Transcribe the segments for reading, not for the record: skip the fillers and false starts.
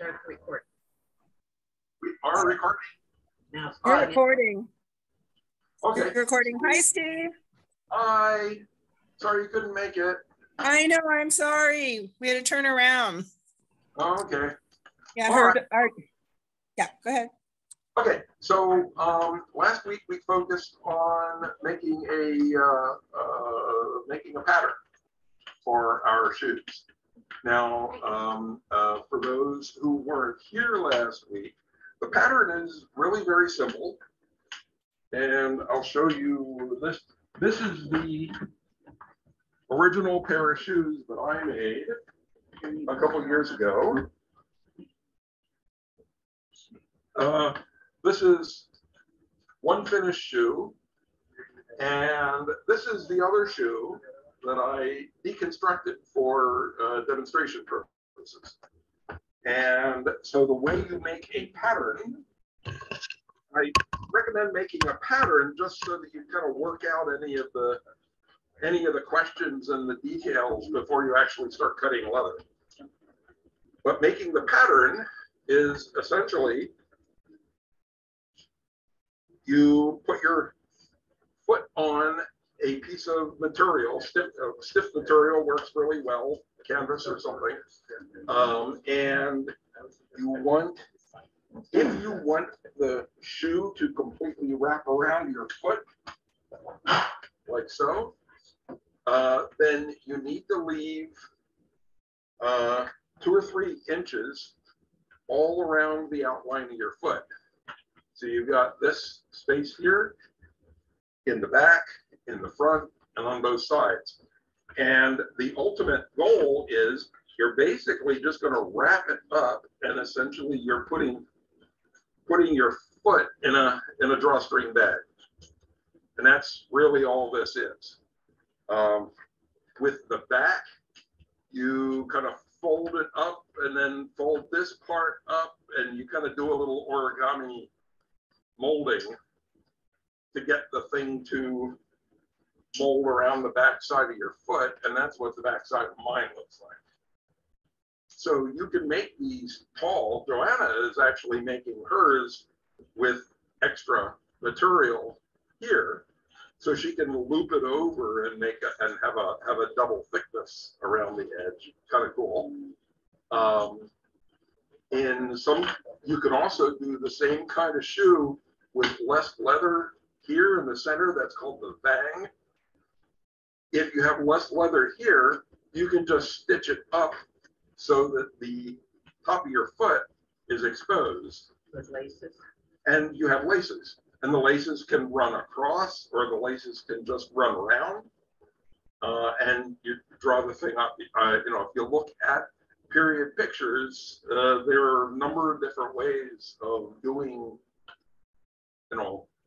start the recording. We are recording. Now you're recording. Okay. You're recording. Hi, Steve. Hi. Sorry you couldn't make it. I know. I'm sorry. We had to turn around. Oh, okay. Yeah. Yeah. Go ahead. Okay. So last week we focused on making a pattern for our shoes. Now, for those who weren't here last week, the pattern is really very simple, and I'll show you this. This is the original pair of shoes that I made a couple years ago. This is one finished shoe, and this is the other shoe that I deconstructed for demonstration purposes. And so the way you make a pattern, I recommend making a pattern just so that you kind of work out any of the questions and the details before you actually start cutting leather. But making the pattern is essentially you put your foot on a piece of material, stiff material works really well, canvas or something. And if you want the shoe to completely wrap around your foot, like so, then you need to leave 2 or 3 inches all around the outline of your foot. So you've got this space here, in the back, in the front, and on both sides. And the ultimate goal is you're basically just going to wrap it up, and essentially you're putting your foot in a drawstring bag. And that's really all this is. With the back, you kind of fold it up and then fold this part up, and you kind of do a little origami molding to get the thing to mold around the back side of your foot, and that's what the back side of mine looks like. So you can make these tall. Joanna is actually making hers with extra material here, so she can loop it over and have a double thickness around the edge. Kind of cool. You can also do the same kind of shoe with less leather here in the center. That's called the thong. If you have less leather here, you can just stitch it up so that the top of your foot is exposed. with laces. And you have laces. And the laces can run across, or the laces can just run around. And you draw the thing up. If you look at period pictures, there are a number of different ways of doing,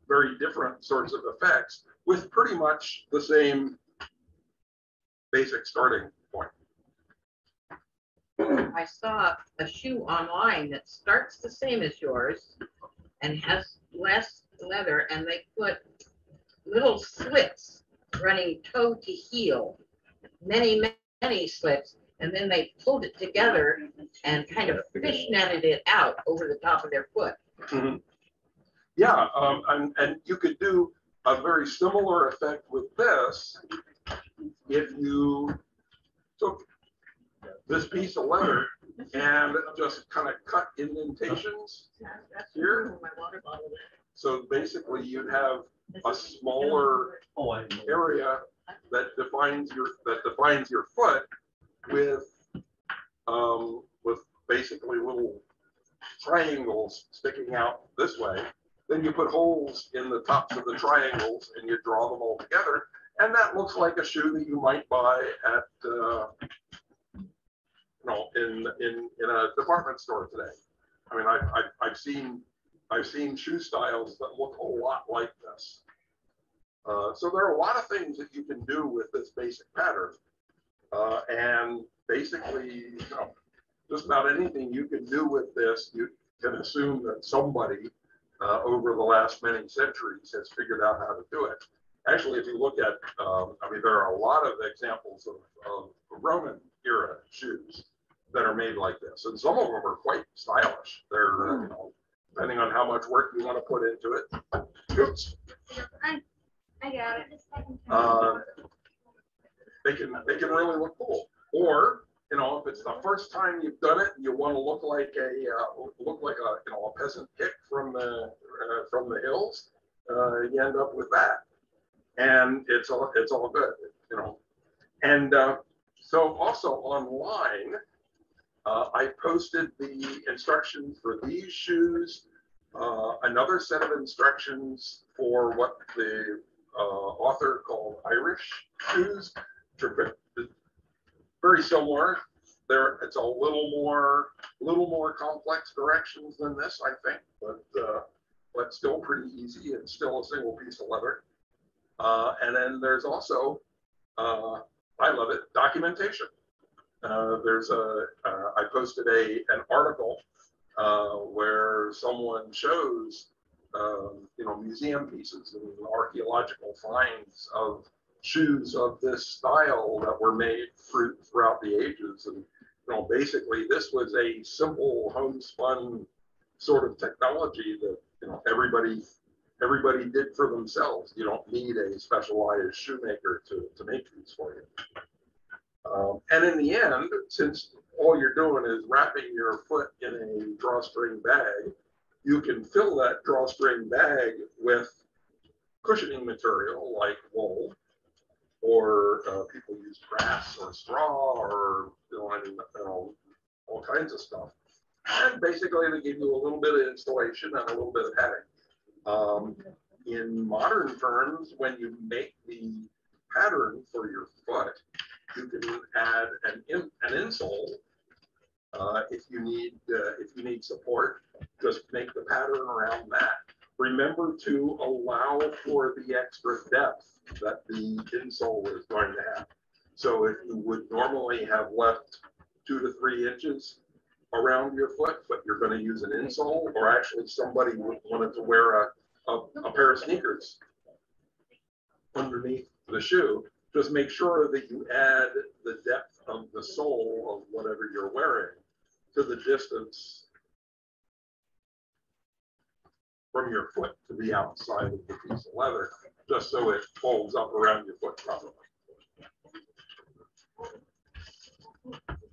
very different sorts of effects with pretty much the same basic starting point. I saw a shoe online that starts the same as yours and has less leather, and they put little slits running toe to heel, many slits, and then they pulled it together and kind of fishnetted it out over the top of their foot. Mm-hmm. Yeah, and you could do a very similar effect with this if you took this piece of leather and just kind of cut indentations here. So basically you'd have a smaller area that defines your foot with basically little triangles sticking out this way. Then you put holes in the tops of the triangles and you draw them all together. And that looks like a shoe that you might buy at, in a department store today. I mean, I've seen shoe styles that look a lot like this. So there are a lot of things that you can do with this basic pattern. And basically, just about anything you can do with this, you can assume that somebody over the last many centuries has figured out how to do it. Actually, if you look at, there are a lot of examples of Roman era shoes. that are made like this, and some of them are quite stylish. They're you know, depending on how much work you want to put into it. Oops. I got it. They can really look cool. Or you know, if it's the first time you've done it, and you want to look like a you know, a peasant hick from the hills, you end up with that, and it's all good, you know. And so also online, I posted the instructions for these shoes, another set of instructions for what the author called Irish shoes, which are very similar. It's a little more complex directions than this, I think, but still pretty easy. It's still a single piece of leather. And then there's also, I love it, documentation. I posted an article where someone shows, you know, museum pieces and archaeological finds of shoes of this style that were made throughout the ages. And, you know, basically this was a simple homespun sort of technology that, you know, everybody did for themselves. You don't need a specialized shoemaker to make these for you. And in the end, since all you're doing is wrapping your foot in a drawstring bag, you can fill that drawstring bag with cushioning material like wool, or people use grass or straw, or you know, all kinds of stuff. And basically they give you a little bit of installation and a little bit of padding. In modern terms, when you make the pattern for your foot, you can add an insole. If you need support, just make the pattern around that. Remember to allow for the extra depth that the insole is going to have. So if you would normally have left 2 to 3 inches around your foot, but you're going to use an insole, or actually somebody wanted to wear a pair of sneakers underneath the shoe, just make sure that you add the depth of the sole of whatever you're wearing to the distance from your foot to the outside of the piece of leather, just so it folds up around your foot properly.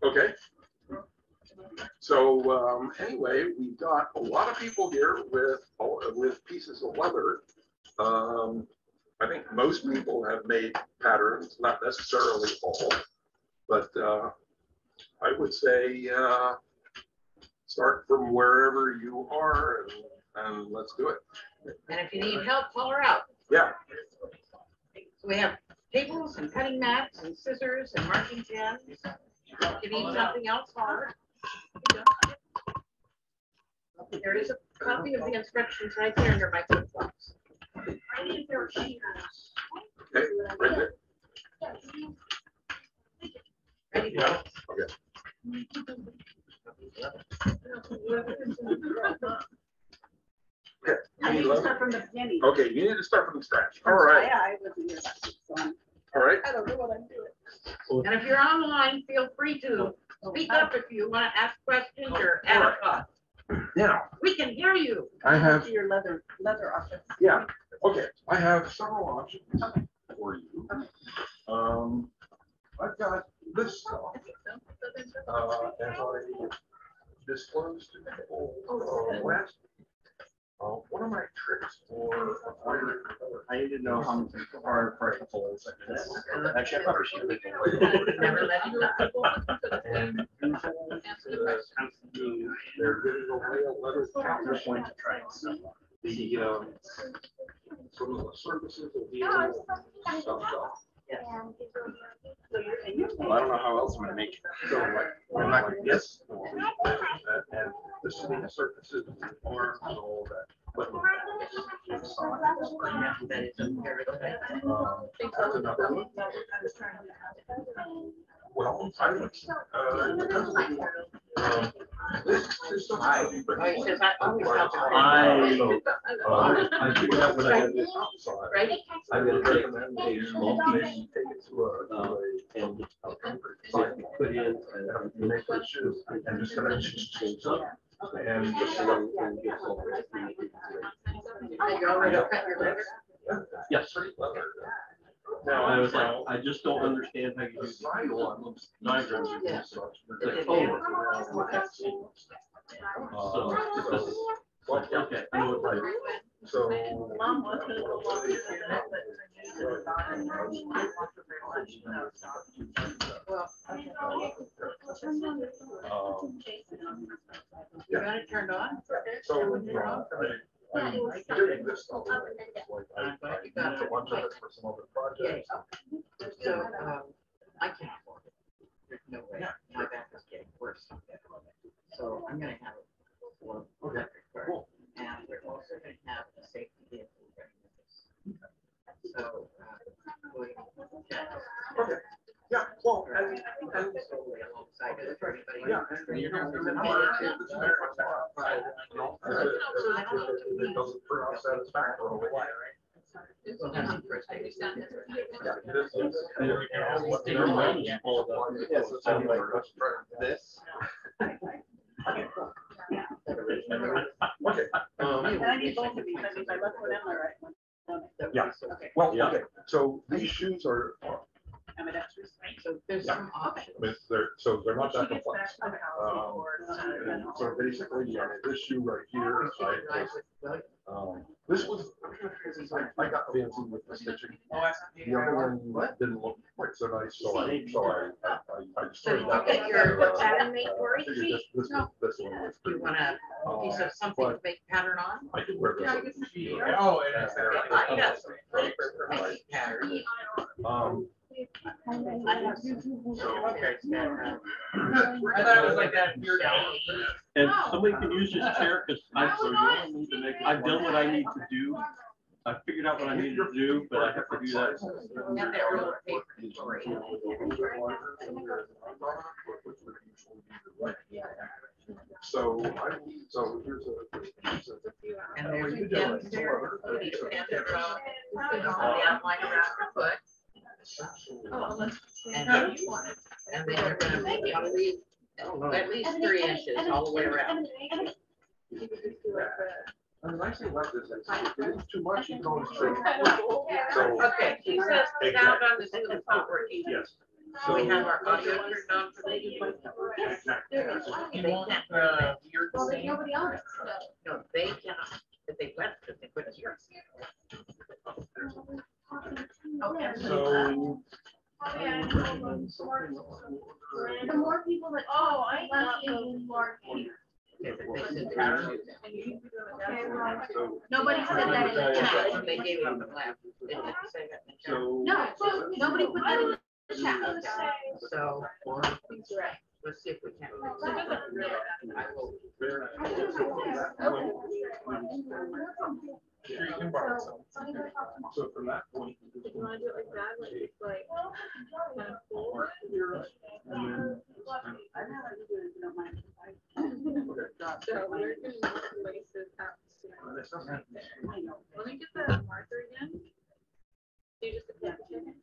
Okay. So anyway, we've got a lot of people here with pieces of leather. I think most people have made patterns, not necessarily all, but I would say start from wherever you are and let's do it. And if you need help, holler out. Yeah. So we have tables and cutting mats and scissors and marking pens. If you need something else, holler. There is a copy of the instructions right there under my flip flops. Okay, right there. Ready to go. Okay. I need to start from the beginning. Okay, you need to start from scratch. All right. Yeah, I wasn't here last week, so All right. I don't know what I'm doing. And if you're online, feel free to speak up if you want to ask questions or add a thought. Now, We can hear you. I have, To your leather office. yeah, okay, I have several options for you. I've got this stuff. As I disclosed to people last week, one of my tricks for acquiring leather. I need to know how much are for a couple of seconds. Actually, I probably should leave Never let you let people. And usually, they're giving away a leather You're going to try it. So the some of the surfaces will be a little stuffed up. well, I don't know how else I'm gonna make it. So like, I'm not gonna guess. and the same surfaces, arms, and all that. But that's another one. Well, I would, This stuff. He says, I always help. I figured out what I had this outside. Right? I'm gonna recommend a small piece, take it to and so I can put in and make the shoes and just kind of change up. And just so that we get all You already cut your leather? yes. Now, I was like, I just don't understand how you do the heel on those diagrams and such. The color around what that's in. Okay, I know what right. So. Mom was gonna go walk with her, but You got it turned on? So, I'm doing this stuff. I use a bunch of it for some other projects. So, I can't afford it. There's no way. My back is getting worse. So I'm gonna have it for electric car. And we're also gonna have a safety vehicle running with this. So, Okay. Yeah, well, alongside it for everybody. yeah. It doesn't turn out satisfactorily. We'll have some first aid. This. Okay. And I need both of these, I need my left one and my right one. Yeah. Okay. Well, okay, so these shoes are, I'm an extra. So there's some options. they're not that complex. Okay. And so basically, this shoe right here, this was, I got fancy with the stitching. The other one didn't look quite so nice, so I just. So you get your pattern made for it? This one was You want a piece of something to make pattern on? I can wear this. Oh, it is. I got some paper for making pattern. I have some. Okay. I thought it was like that. And somebody can use this chair because I've done what I need to do. I figured out what I needed to do, but I have to do that. And they're real paper story. So here's And there's the pins there. These pins are on the outline around your foot. And then you're gonna make it at least 3 inches all the way around. Nicely left this. If it's too much, you can always trim. So, Okay, he says sound on the Zoom is not working. yes. So we have our audio turned on for the. You want weird thing? No, they cannot, if they left, because they put it here. Okay. So. The more people that, oh, I love you more. Nobody said that in the chat. They gave up and left. They didn't say that in the chat. So. No, nobody put that in the chat. So, let's see if we can. I will. Sure, you can borrow some. So from that point. If you want to do it like that, like it's like kind of full. So we're gonna lace it up soon. Let me get the marker again. You just have to finish.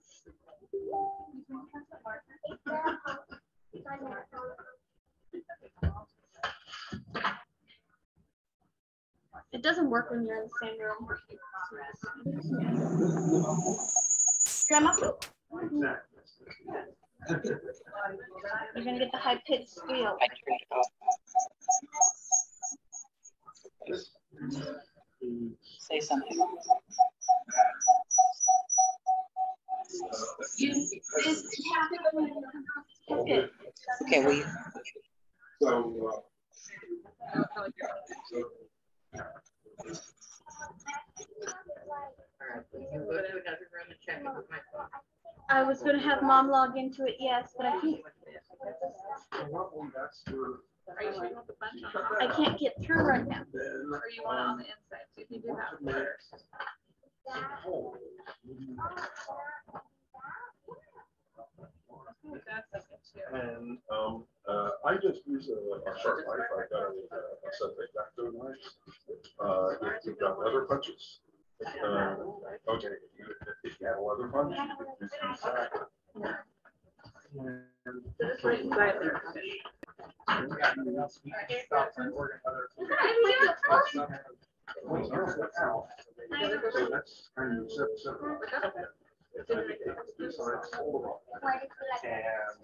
It doesn't work when you're in the same room. Grandma, you're gonna get the high pitched squeal. Say something. Okay. Okay, well, So. I was gonna have mom log into it, yes, but I can't. I can't get through right now. Or you want it on the inside, so if you do have letters. And I just use a sharp knife. I've got a set of X-Acto knives. If you've got leather punches. Okay, if you have a leather punch, you can use Just right inside there. So that's kind of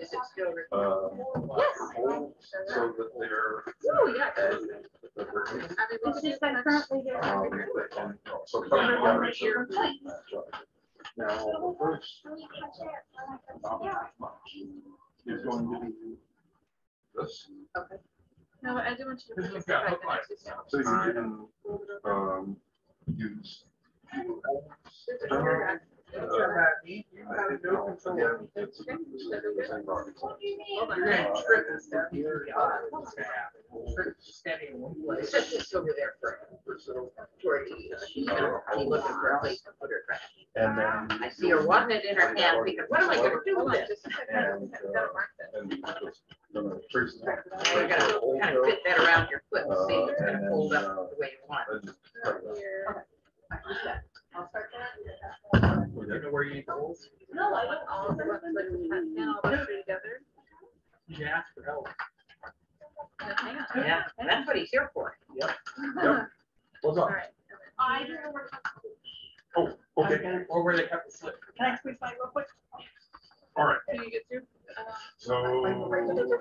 Is it still recording? so that they're. Oh, yeah. So now the first is going to be this. No, I do want you to. This one's got hook lines. So you can use. Set this over there for where he looking for a place to put her trash. And then. I see her wanting it in her hand, thinking, what am I gonna do with this? We're gonna kind of fit that around your foot and see if it's gonna hold up the way you want. You know where you need holes? No, I don't. All of them, like, all the three together. You can ask for help. Hang on. Yeah, that's what he's here for. Yep. All What's up? right. Oh, okay. Or where they cut the slip. Can I squeeze mine real quick? All right. Can you get through? So.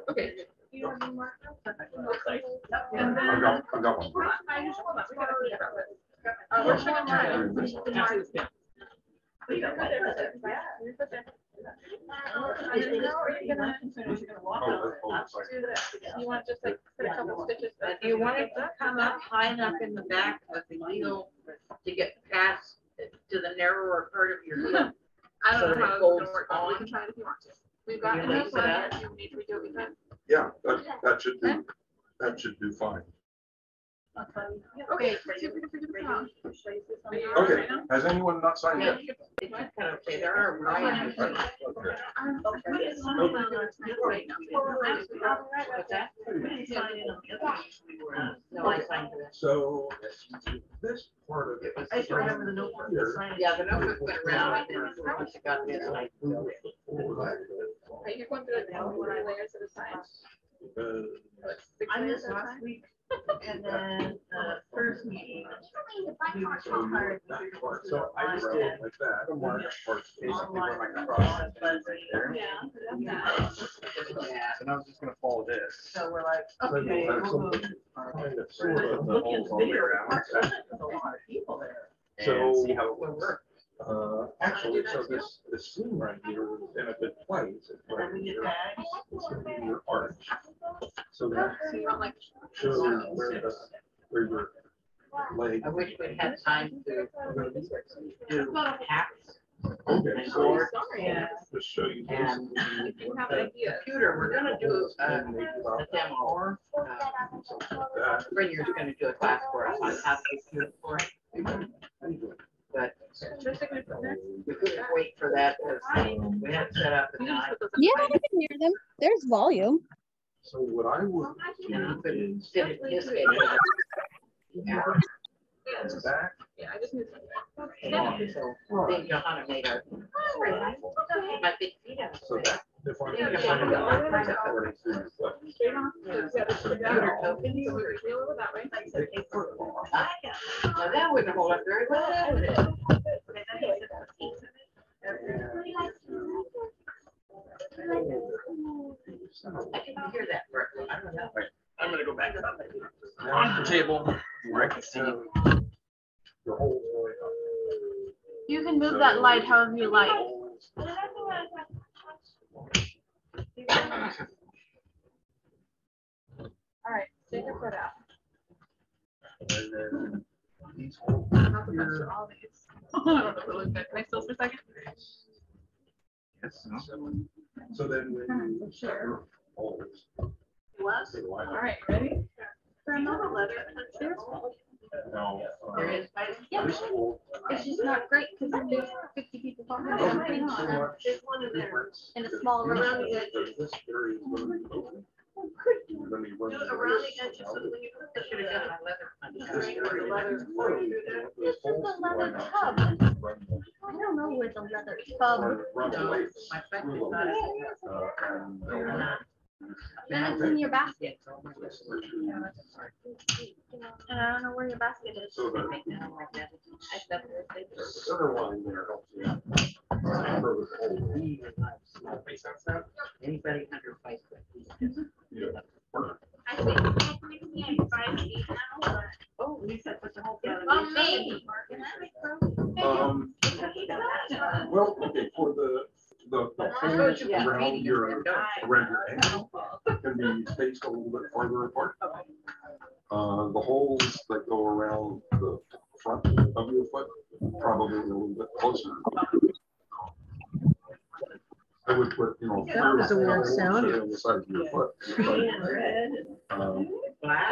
Okay. You have any more? And then. I've got one. I just hold on. We gotta figure out what. We're checking mine. You can put it there. You put there. And then how are you gonna do that? You want just like put a couple stitches? Do you want it to come up high enough in the back of the heel to get past to the narrower part of your heel? I So don't that know it how it's folds gonna work, but we on? can try it if you want to. We've got You enough lace it leather, out? you need to redo it again. Yeah, that should do fine. Okay, see if we can figure this out. Okay, has anyone not signed Yeah, yet? it's kind of say there are varieties. Okay. What's that? No, I signed it. So this part of it. I used to remember the notebook. Yeah, the notebook went around and then once it got this, I moved it. Right, you're going through like all the layers at a time. Like, 6 I layers missed at a last time. week, and then the first meeting. We were so tired. So I just did like that. Online. Yeah. And I was just gonna follow this. So we're like, okay. Kind of we'll something, move. kind of sort of the Looking at holes the on the video, ground. there's a lot of people there. And So see how it works. actually, so this seam right here is in a good place. It's And then we get your- bags. it's gonna be your arch. So that So you want like. shows where your leg. I wish we'd had time to do hacks Okay, and so boards. Yeah. just show you this. And If you have an idea. computer, we're gonna do a demo. That. Brenner's gonna do a class for us on how to do it for it. But Just a good there. we couldn't wait for that because we had it set up at You can just 9. put those in Yeah, the I can hear them. There's volume. So what I would And we couldn't is sit at this way. Yeah, the back. yeah, I just need some. So Big Johanna made our, my big feet out. So that. If I. Yeah. Straight on. Yeah, just put it Computer out. token. So we wheel it that way. Now that wouldn't hold up very well, would it? I didn't hear that part. I don't know. I'm gonna go back on the table where I can see. The whole way up. You can move that light however you like. All right, take your foot out. And then these holes Not the best here. of all these. I don't know if it looks good. Can I still for a second? Yes, So then when you set your holes. Was? they line All up. right, ready? For another letter, there's Now, There is. Yeah. this hole. It's just not great because there's 50 people talking. doesn't There's make so much one in there. difference In a if small this- room. if This area is going to be open. then you run. Do it around the edges so that when you put the Should have done my leather. string or the leather through there. This is the leather tub. I don't know where the leather tub. Run No, away. my friend is not as- Then it's in your basket. Yeah, so much. And I don't know where your basket is. So the Right now, like that. I thought they were- center line there helps you. Anybody under 5 foot. Yeah. I think technically I'm 5 feet now, but. Oh, Lisa put the whole family. Well, maybe. Well, okay, for the holes Yeah. around your ankle can be spaced a little bit farther apart. The holes that go around the front of your foot, probably a little bit closer. I would put, That was a weird sound. on the side of your foot. Wow.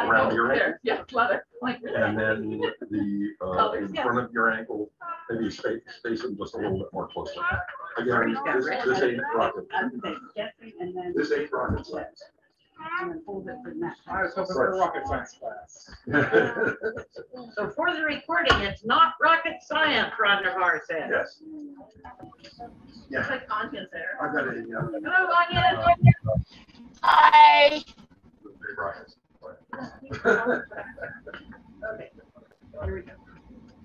Around your ankle. Yeah, leather. And then the, in front of your ankle, maybe space them just a little bit more closely. Again, this ain't rocket. This ain't rocket science. I was hoping for a rocket science class. So for the recording, it's not rocket science, Hrodnavar said. Yes. Yeah, It's like Anya's there. I got a, Hello, Anya. Hi. big rocket. Okay, here we go.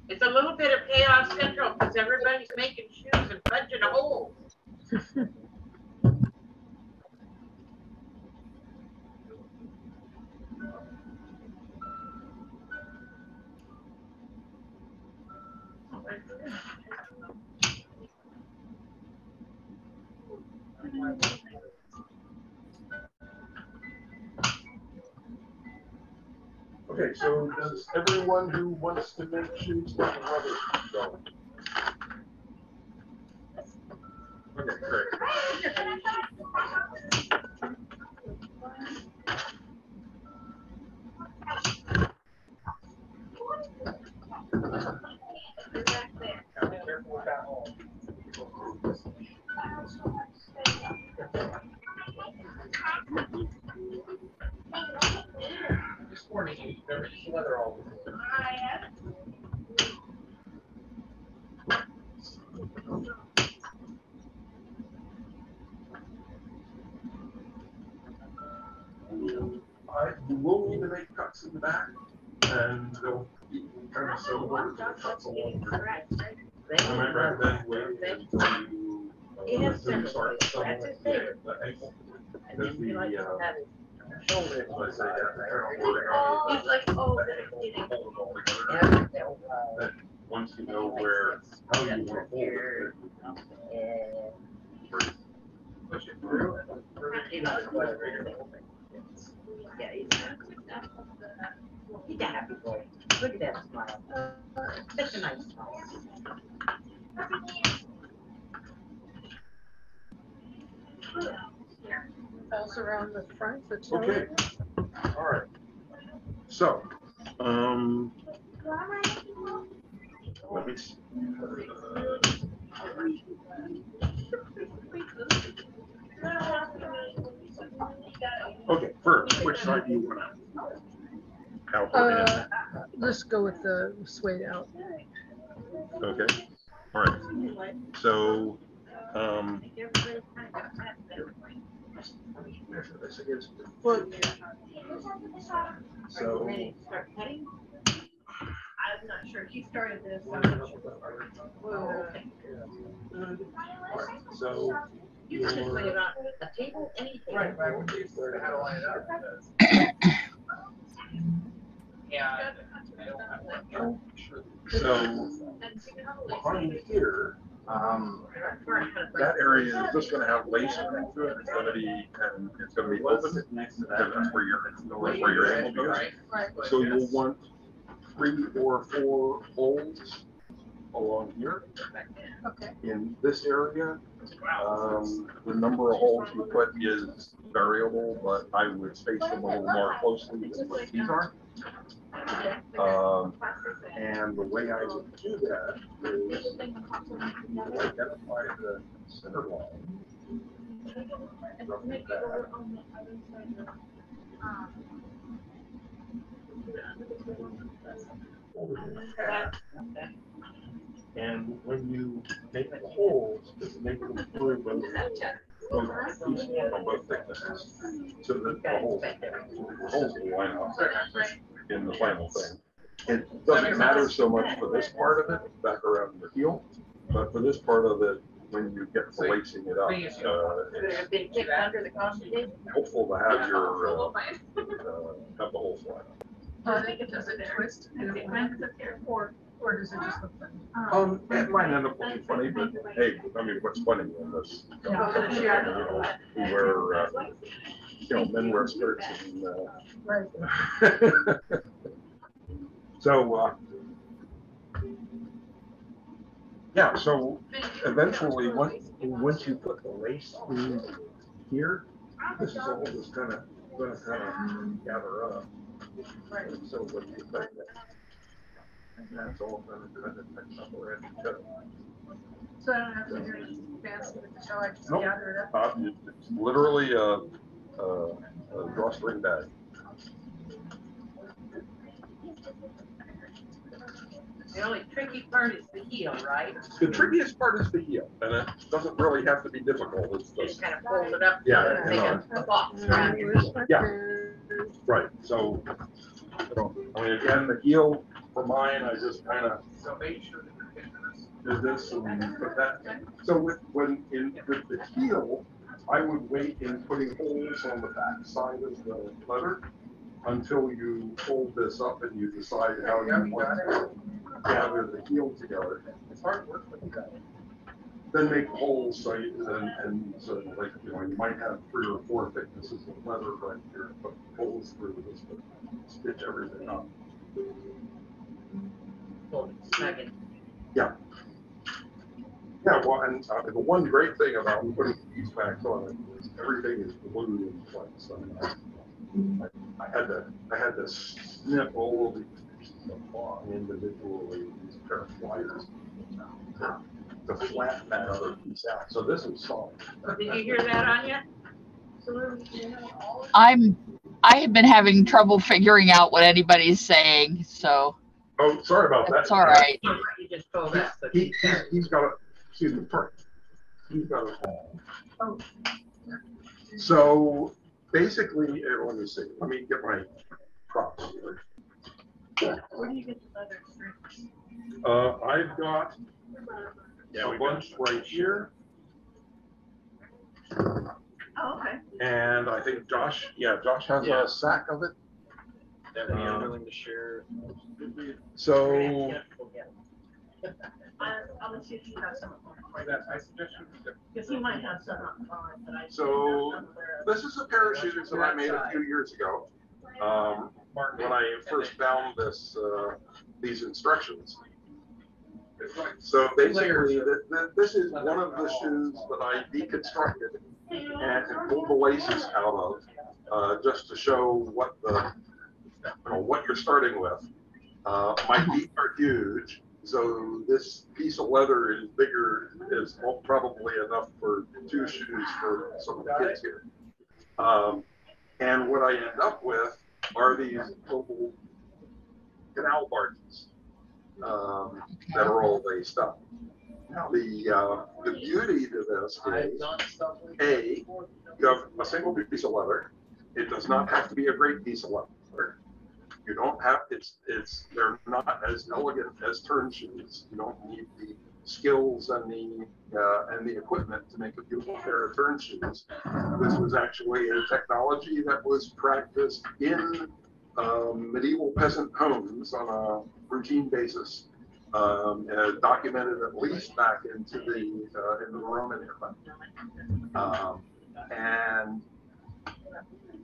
It's a little bit of chaos central because everybody's making shoes and punching holes. Okay, so does everyone who wants to make shoes like a rubber go? Okay, great. Careful with that hole. Just warning you, never use leather all the time. You will need to make cuts in the back, and they'll be kind of similar to the cuts along the I might recommend waiting until you, He has until you several start places. somewhere That's his with favorite. the ankle. And then he likes to have his shoulder. As I say, kind of origami. He's like, oh, That that's hold getting. it all together. Yeah, they'll, That once you know where, how you want to hold it, push it through. he likes to wear it. Yeah, he's a happy boy. Look at that smile. Such a nice smile. Else around the front, the Okay, all right. So, let me see. Okay, first, which side do you want to? Out or in? Let's go with the suede out. Okay, all right. So, measure this against your foot. So, Ready to start cutting? I'm not sure. He started this. Whoa, okay. all right, so You can just lay it on a table, anything. Right, what do you learn how to line it up? Yeah. I don't have one. So behind here, that area is just going to have lace into it. It's going to be, and it's going to be open. Because that's where your ankle goes. So you'll want 3 or 4 holes along here. Okay. In this area, the number of holes you put is variable, but I would space them a little more closely than what these are. And the way I would do that is identify the center line. And when you make the holes, just make them through both pieces on both thicknesses, so that the holes will line up in the final thing. It doesn't matter so much for this part of it, back around the heel, but for this part of it, when you get to lacing it up, it's helpful to have your have the holes line up. I think it doesn't twist. Or does it just look funny? It might end up looking funny, but hey, I mean, what's funny in this? You know, we wear, men wear skirts and, so, yeah, so eventually, once you put the lace in here, this is all just going to gather up. Right. So what you put and that's all going to kind of mix up already. So I don't have to do anything fancy with the shell, I just Nope. gather it up. It's literally a drawstring bag. The only tricky part is the heel, right? The trickiest part is the heel, and it doesn't really have to be difficult. It's Just just, kind of fold it up. Yeah, and make a box around your heel. yeah, right. So, I mean, again, the heel for mine, I just kind of did this and put that. So with the heel, I would wait in putting holes on the back side of the leather until you fold this up and you decide how you want to gather the heel together. It's hard work, but you got it. Then make holes so so like, you might have 3 or 4 thicknesses of leather right here, put holes through this, but stitch everything up. Yeah. Yeah, well, and the one great thing about putting these backs on it is everything is glued in place. I had to snip all of these individually, these pair of pliers, to flatten that other piece out. So this is solid. Did you hear that, Anya? I have been having trouble figuring out what anybody's saying, so. Oh, sorry about that. That's all right. You just told us. He's got a, excuse me, sorry. He's got a. Oh. So basically, let me see. Let me get my props here. Where do you get the leather strings? I've got a bunch right here. Oh, okay. And I think Josh has a sack of it. That we are willing to share. So I'll let you see if you have some for that. Because he might have some on that I. So this is a pair of shoes that I made a few years ago. When I first found these instructions. So basically, this is one of the shoes that I deconstructed and pulled the laces out of, just to show what you're starting with. My feet are huge, so this piece of leather is probably enough for 2 shoes for some of the kids here. And what I end up with are these little canal barges that are all laced up. Now the beauty to this is, you have a single piece of leather. It does not have to be a great piece of leather. You don't have, they're not as elegant as turn shoes. You don't need the skills and the equipment to make a beautiful pair of turn shoes. This was actually a technology that was practiced in medieval peasant homes on a routine basis, documented at least back into the Roman era, and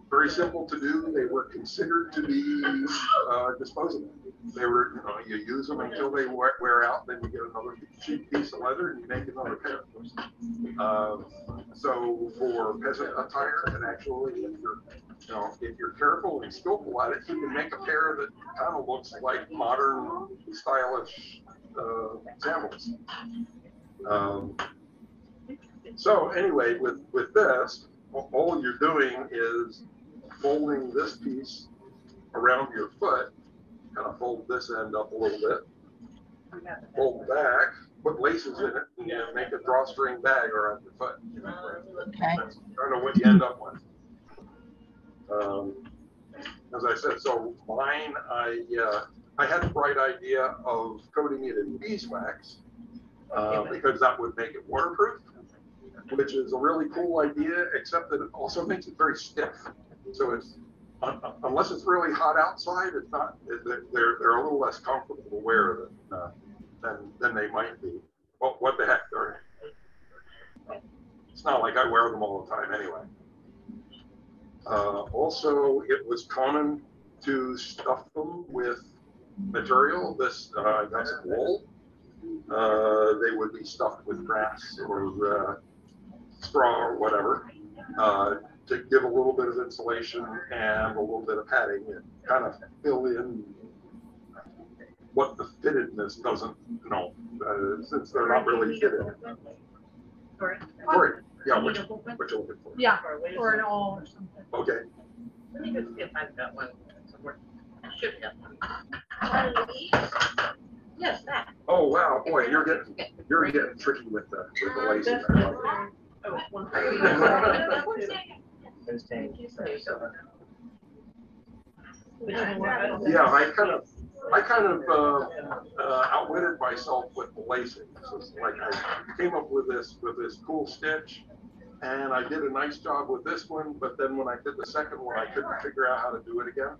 very simple to do. They were considered to be disposable. They were, you use them until they wear out, then you get another cheap piece of leather and you make another pair. So for peasant attire, and actually, if you're careful and skillful at it, you can make a pair that kind of looks like modern, stylish sandals. So anyway, with this, all you're doing is folding this piece around your foot, kind of fold this end up a little bit, fold back, put laces in it, and make a drawstring bag around your foot. Okay. That's kind of what you end up with. As I said, so mine, I had the bright idea of coating it in beeswax because that would make it waterproof, which is a really cool idea, except that it also makes it very stiff. So it's, unless it's really hot outside, it's not, they're a little less comfortable to wear than they might be. Well, what the heck, it's not like I wear them all the time anyway. Also, it was common to stuff them with material. This, I got some wool. They would be stuffed with grass or straw or whatever to give a little bit of insulation and a little bit of padding and kind of fill in what the fittedness doesn't, since they're not really fitted. Sorry. Yeah, what you're looking for. Yeah, or an all or something. Okay. Let me just see if I've got one somewhere. I should have one. One of these? Yes, that. Oh wow, boy, you're getting tricky with the laces. Oh, one. Yeah, I kind of outwitted myself with the lacing. So it's like I came up with this cool stitch, and I did a nice job with this one. But then when I did the second one, I couldn't figure out how to do it again.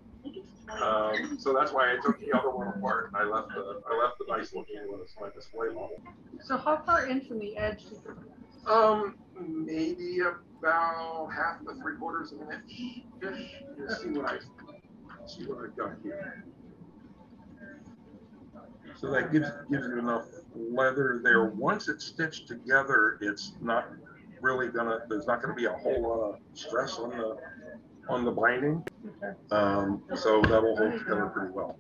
So that's why I took the other one apart and I left the nice looking one as my display model. So how far in from the edge? Maybe about 1/2 to 3/4 of an inch ish. See what I've got here. So that gives you enough leather there. Once it's stitched together, it's not really there's not gonna be a whole lot of stress on the binding. So that'll hold together pretty well.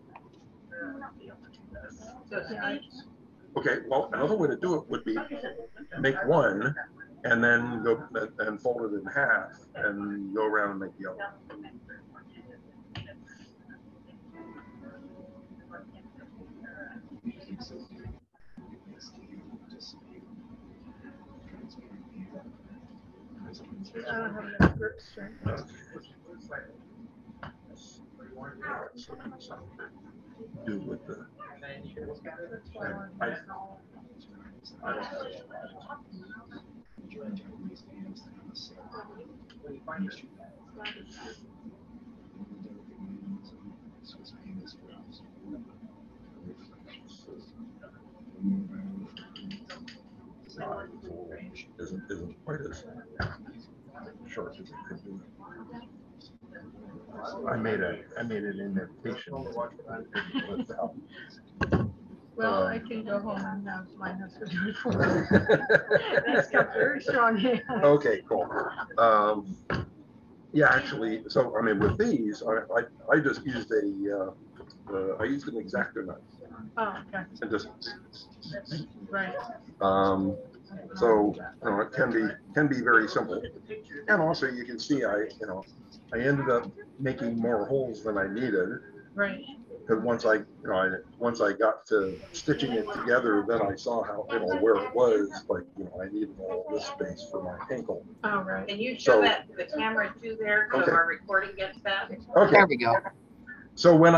Okay, well, another way to do it would be make one and then go and fold it in half and go around and make the other. I don't have enough grip strength. Do with the. Isn't quite as short as it could be. I made an indentation. Well, I can go home and have my husband do it for me. That's got very strong hands. Okay, cool. Yeah, actually, so I mean, with these, I just used I used an X-Acto knife. Oh, okay. And just. Right. So it can be very simple, and also you can see I ended up making more holes than I needed. Right. Because once I got to stitching it together, then I saw how where it was. Like I needed all this space for my ankle. Oh, right. Can you show that to the camera too there, so Okay. our recording gets that? Okay. There we go. So when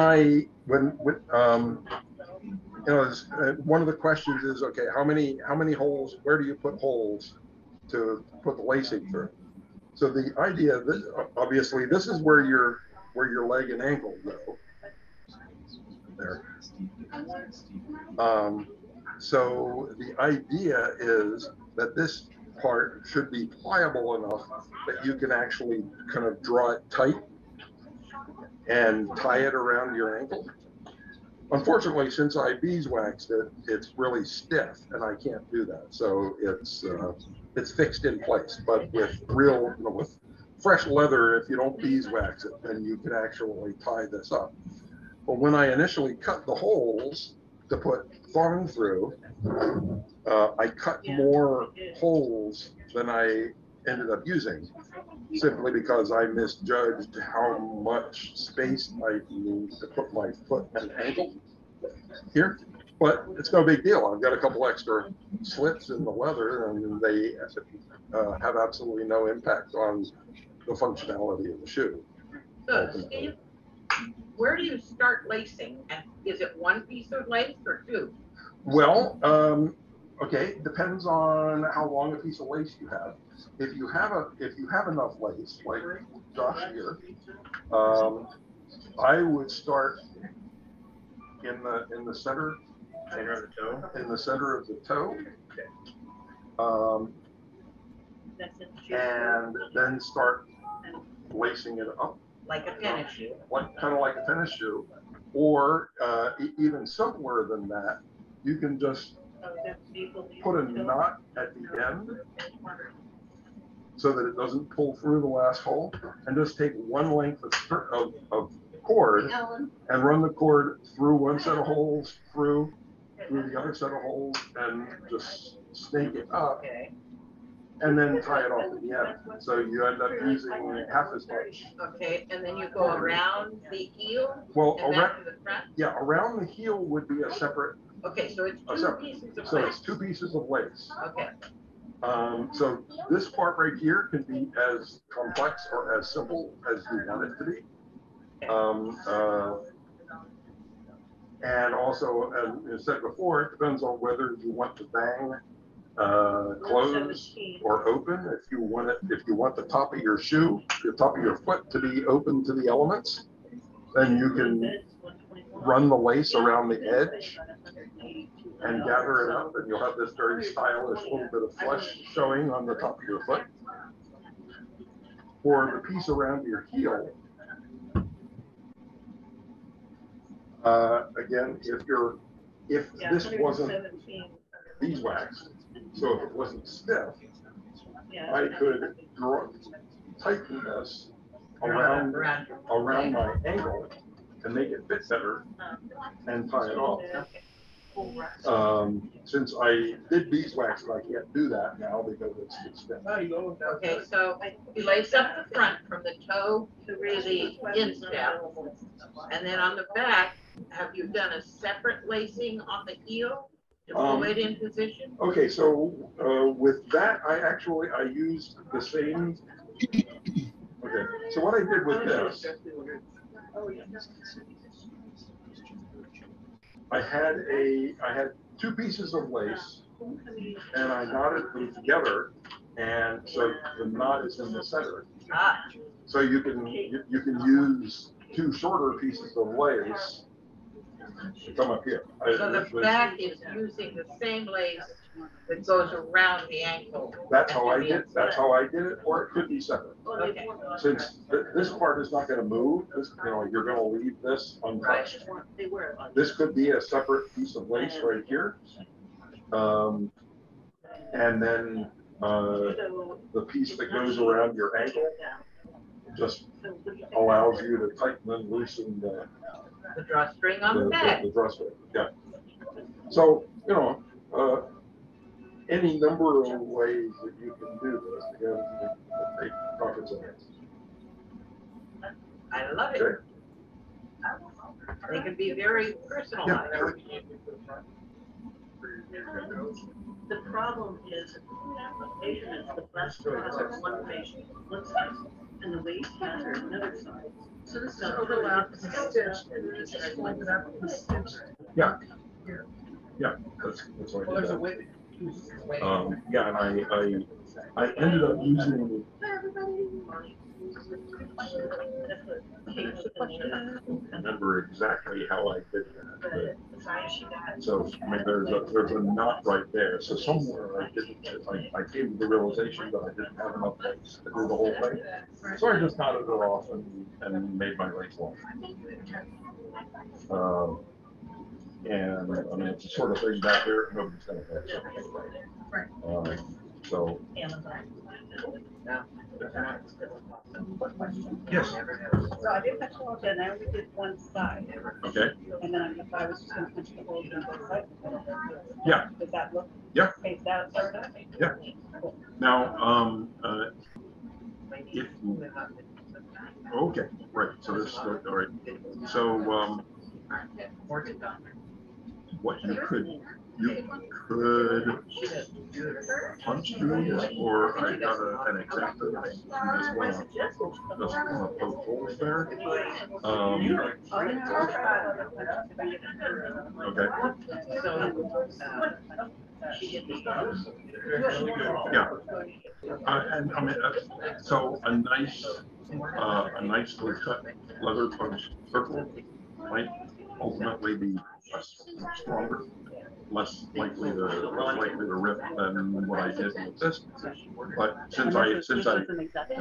one of the questions is, okay, how many holes? Where do you put holes to put the lacing through? So the idea, obviously, this is where your leg and ankle go. There. So the idea is that this part should be pliable enough that you can actually kind of draw it tight and tie it around your ankle. Unfortunately, since I beeswaxed it, it's really stiff, and I can't do that. So it's fixed in place. But with with fresh leather, if you don't beeswax it, then you can actually tie this up. But when I initially cut the holes to put thong through, I cut more holes than I ended up using. simply because I misjudged how much space I need to put my foot and ankle here. But it's no big deal. I've got a couple extra slits in the leather, and they have absolutely no impact on the functionality of the shoe. So, Steve, where do you start lacing? And is it one piece of lace or two? Well, okay, depends on how long a piece of lace you have. If you have enough lace, like Josh here, I would start in the center of the toe. In the center of the toe. And then start lacing it up. Like a tennis shoe. Kind of like a tennis shoe. Or even simpler than that, you can just put a knot at the end so that it doesn't pull through the last hole, and just take one length of cord and run the cord through one set of holes, through the other set of holes, and just snake it up, and then tie it off at the end. So you end up using half as much. Okay, and then you go around the heel Well, and back to the front? Yeah, around the heel would be a separate. Okay, so it's two pieces of So lace. it's two pieces of lace. Okay. So this part right here can be as complex or as simple as you want it to be. And also, as I said before, it depends on whether you want the bang closed or open. If you want the top of your shoe, the top of your foot to be open to the elements, then you can run the lace around the edge and gather it up, and you'll have this very stylish little bit of flesh showing on the top of your foot. For the piece around your heel, again, if this wasn't beeswax, so if it wasn't stiff, I could tighten this around my ankle and make it fit better and tie it off. Since I did beeswax, but I can't do that now because it's stiff. Okay, so you lace up the front from the toe to the instep, and then on the back, have you done a separate lacing on the heel to pull it in position? Okay, so with that, I used the same. Okay, so what I did with this, I had two pieces of lace, and I knotted them together, and so the knot is in the center. So you can use two shorter pieces of lace to come up here. So the back is using the same lace that goes around the ankle. That's how I did. That's how I did it, or it could be separate. Okay. Since this part is not going to move, you're going to leave this untouched. This could be a separate piece of lace right here, and then the piece that goes around your ankle just allows you to tighten and loosen the drawstring on the back. The drawstring, yeah. So any number of ways that you can do this together to make pockets of it. I love it. Okay. They can be very personalized. Yeah, sure. The problem is measurements, the breast has one patient looks like, and the waist has another side. So this is overlap, it's stitched, and it's just like that with the stitch. Yeah. Yeah, that's what I did. Yeah, and I ended up using. I remember exactly how I did that. So I mean, there's a knot right there. So somewhere I came to the realization that I didn't have enough lace to do the whole thing. So I just knotted it off and made my lace long. And I mean, it's the sort of thing back there nobody's gonna have. So. Yes. So I did touch all and I only did one side. Okay. And then if I was just gonna punch the holes in both sides. Yeah. Does that look? Yeah. Spaced out, sort of? Yeah. Now, if okay, right. So this all right. So what you could punch these, or I got an X-acto knife. You just wanna poke holes there. Okay. Yeah. And I mean, so a nicely cut leather punch circle might ultimately be stronger, less likely to rip than what I did with this. But since I just use an X-acto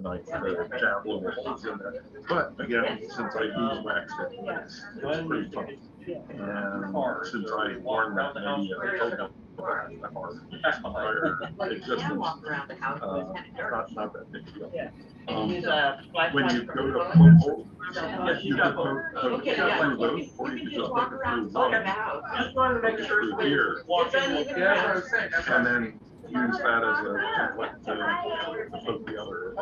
knife to jab little holes in there. But again, since I beeswaxed it, it's pretty tough. And since I learned that maybe a total our entire existence, not that big deal. When you go to poke holes, you can poke through those, or you can just poke it through here, and then use that as a template to poke the other.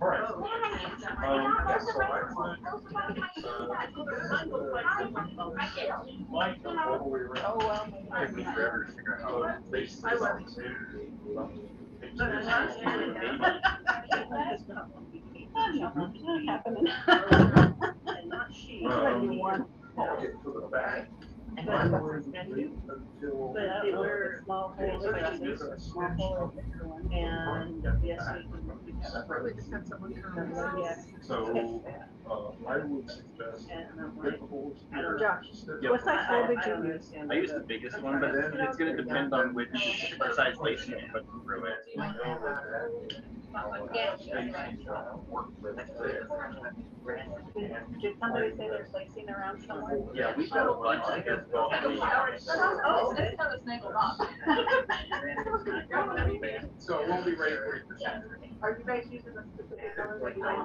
All right. But they were small holes, and yes, So I would suggest get the holes here. Josh, what size hole did you use? I used the biggest one, but it's going to depend on which size lacing you put through it. Did somebody say there's lacing around somewhere? Yeah, we've got a bunch of good. So it won't be ready for you. Are you guys using a specific color that you like?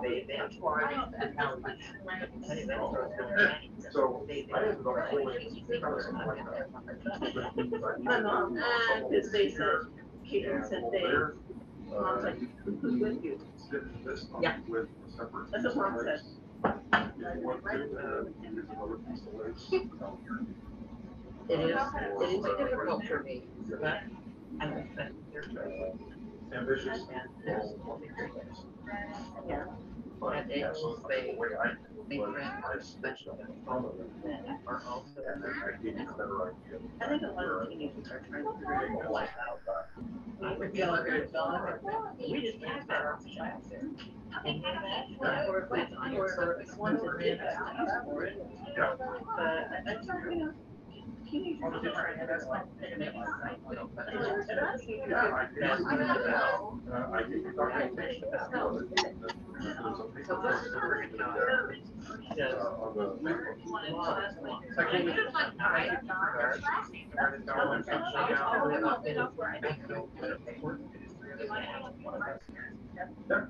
So I ended up pulling something like that. Because they said, Caitlin said they, Mom's like, who's with you? Yeah. That's what Mom said. It is difficult for me, but I think that Ambitious. yeah. At Angels, they make friends, special. Are also. I think a lot of teenagers are trying to figure their life out. We just have that child there. Or it's one that did that for it. But I think, you know, teenagers are trying to that's like.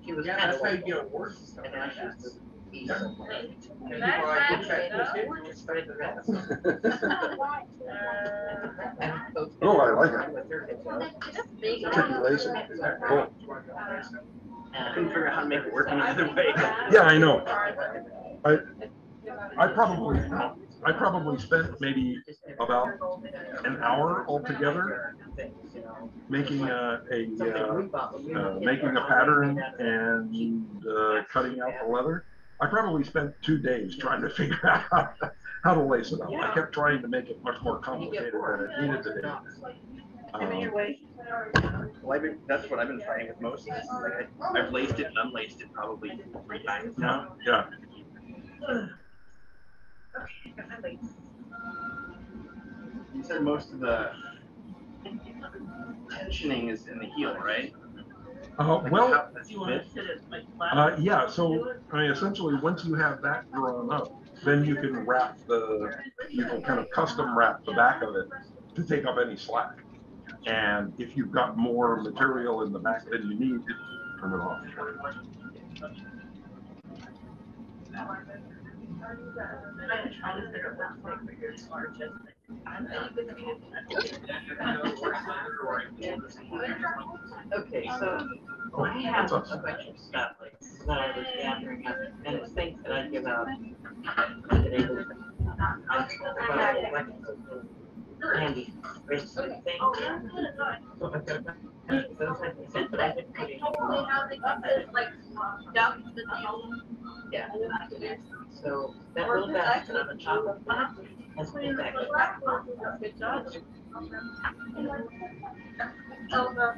She was kind of like, and now she's just. Oh, I like it. Tricky lacing. Cool. I couldn't figure out how to make it work any other way. Yeah, I know. I probably spent maybe about an hour altogether making making a pattern and cutting out the leather. I probably spent 2 days trying to figure out how to lace it up. I kept trying to make it much more complicated than it needed to be. Well, that's what I've been trying with most. Like I've laced it and unlaced it probably 3 times now. Yeah. You said most of the tensioning is in the heel, right? Yeah, so essentially once you have that drawn up, then you can kind of custom wrap the back of it to take up any slack. And if you've got more material in the back than you need, turn it off. I'm trying to figure out that thing, but you're smart, just. Okay, so I have a bunch of stuff like that I was gathering up, and it's things that I give out. Handy, basically things. So I've got a bunch of those I can send, but I didn't put yeah. So that little basket on the top of that has been back. Good job.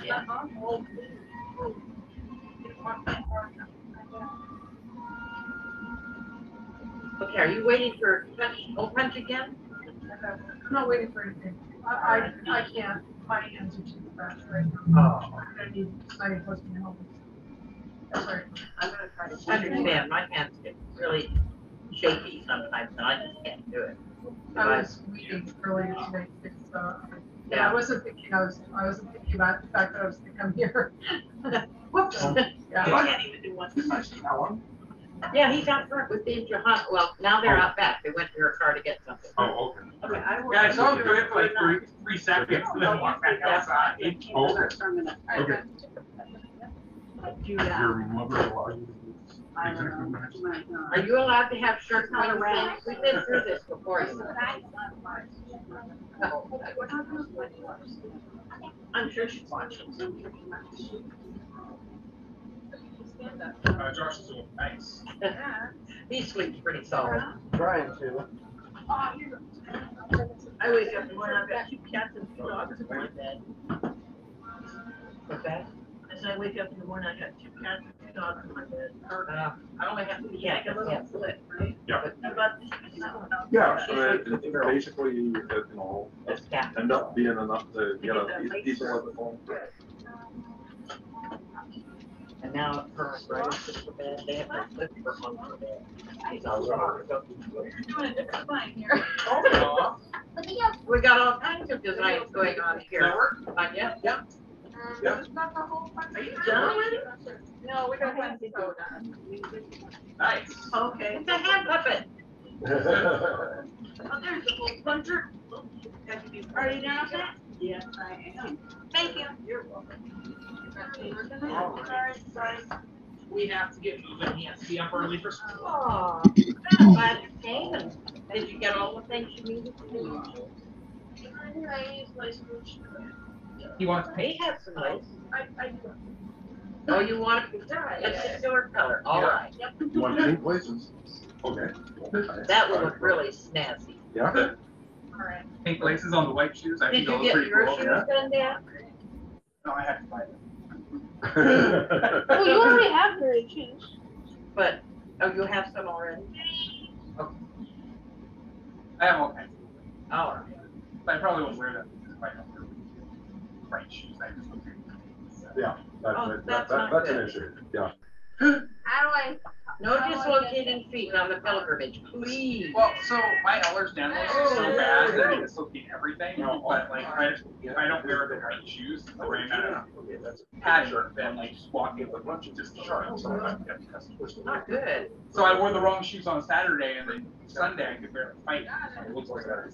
Yeah. Okay, are you waiting for hole punch again? I'm not waiting for anything. I can't. My hands are too fast right now. Oh. I need posting help. That's right. I'm gonna try to understand. My hands get really shaky sometimes, and I just can't do it. I was reading earlier today. Yeah, I wasn't thinking. I wasn't thinking about the fact that I was going to come here. Whoops. Yeah. I can't even do one. Yeah, he's out front with the Johanna. Well, now they're out back. They went to her car to get something. Oh, okay. Okay, I will. Yeah, I saw him do it for like 3 seconds, and then walk back outside. Oh, okay. Do Your that. mother allowed you to use executive minutes? Are you allowed to have shirts on around? We've been through this before. I'm sure she's watching. Josh is doing nice. He sleeps pretty solid. Trying to. I wake up in the morning, I've got 2 cats and 2 dogs in my bed. What's that? As I wake up in the morning, I got 2 cats and 2 dogs in my bed. I only have to Yeah, like a little split, right? Yeah. About Yeah, it basically, you know, This cat. end up being enough to get a decent level phone. And now her brother's just for bed. They have to flip her on for bed. He's all wrong. You're doing a different line here. Oh, we got all kinds of designs going on here. Yeah, yeah. Yeah. Are you done already? No, we don't want to go done. Nice. Okay. It's a hand puppet. Oh, there's a whole puncher. Are you done with that? Yes, I am. Thank you. You're welcome. Sorry. We have to get moving. He has to be up early for school. Oh, I'm glad you came. And did you get all the things you needed to do? He wants to They have some lace. I do. Oh, you want a particular color? All right. You want pink laces? Okay. That will look really snazzy. Yeah. All right. pink laces on the white shoes. I Did think you those get pretty your cool. shoes done, Dan? No, I have to buy them. Well, you already have very shoes. But, oh, you have some already? I have all kinds of them. All right. But I probably won't wear them because if I don't wear bright shoes, I just look Yeah, that's an issue. Yeah. How do I? No dislocating feet on the pilgrimage, please. Well, so my Ehlers-Danlos is so bad that I dislocate everything. But like, if I don't wear the right shoes, I'm wearing a pattern, then like just walking with a bunch of just sharks. Not good. So I wore the wrong shoes on Saturday, and then Sunday I could barely fight. So it looks like that.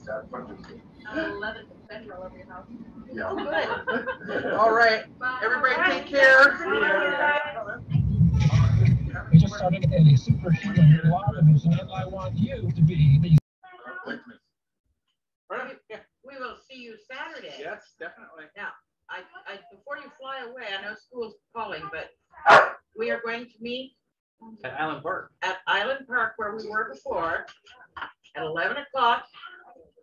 11th Central over your house. Yeah. All right. Everybody take care. We just started a superhuman organism, and I want you to be the. We will see you Saturday. Yes, definitely. Now, I before you fly away, I know school's calling, but we are going to meet At Island Park. at Island Park where we were before at 11 o'clock.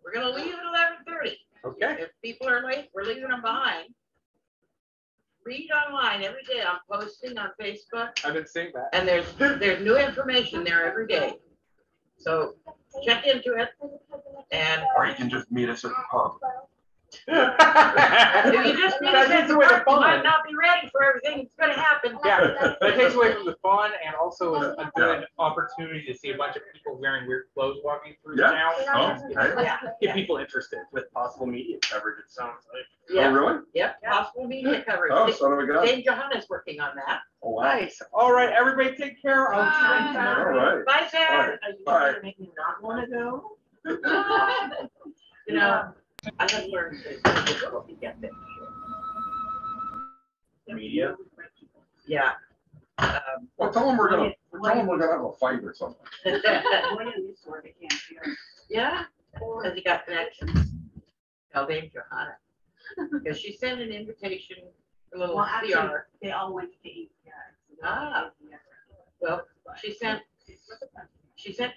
We're going to leave at 11:30. Okay. If people are late, we're leaving them behind. Read online every day. I'm posting on Facebook, I've been seeing that. and there's new information there every day. So check into it, and Or you can just meet us at the pub. If you just need That to takes get to away the work, you might fun. not be ready for everything that's gonna happen. Yeah, that takes away from the fun and also is a good opportunity to see a bunch of people wearing weird clothes walking through Yeah. town. Oh, okay. Yeah. Get people interested with possible media coverage, it sounds like. Oh, Yeah, really? yep, possible media coverage. Oh, so do we go. Dave Johanna's working on that. Oh, wow. Nice. All right, everybody take care. I'll see you next All time. right. Bye, Sarah. Are you Bye. gonna make me not wanna go? You know, I have learned that it's difficult to get there. Media. Yeah. Well, tell them we're gonna have a fight or something. Yeah, because he got connections. Tell Dave Johanna. Because she sent an invitation, a little Well, actually, PR. they all went to eat. Ah. Well, she sent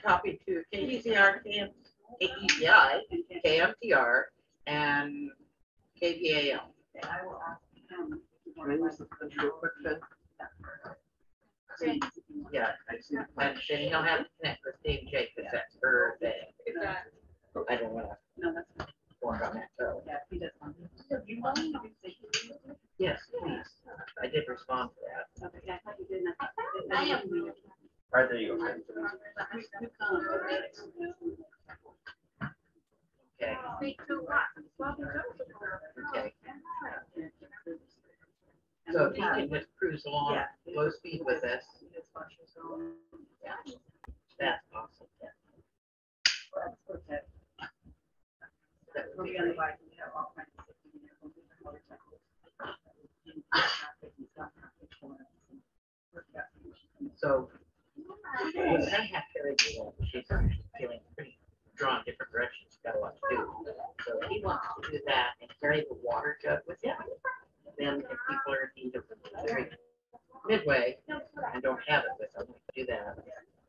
copy to KECR, KECI, KMTR, and KVAL. I will ask him. Yeah, and then he'll have to connect with Dave J, because that's her thing. I don't wanna No, that's fine. work on that, so. Yeah, he does. Yes, please. I did respond to that. Okay, I thought you didn't. I am. Right, there you go. Okay. Okay. So if he can just cruise along low speed with us. Yeah. That's awesome. That would be great. So we're gonna have Carrie do that. She's feeling pretty drawn different directions. She's got a lot to do. So he wants to do that and carry the water jug with him. Then if people are in need of midway and don't have it with them, we can do that.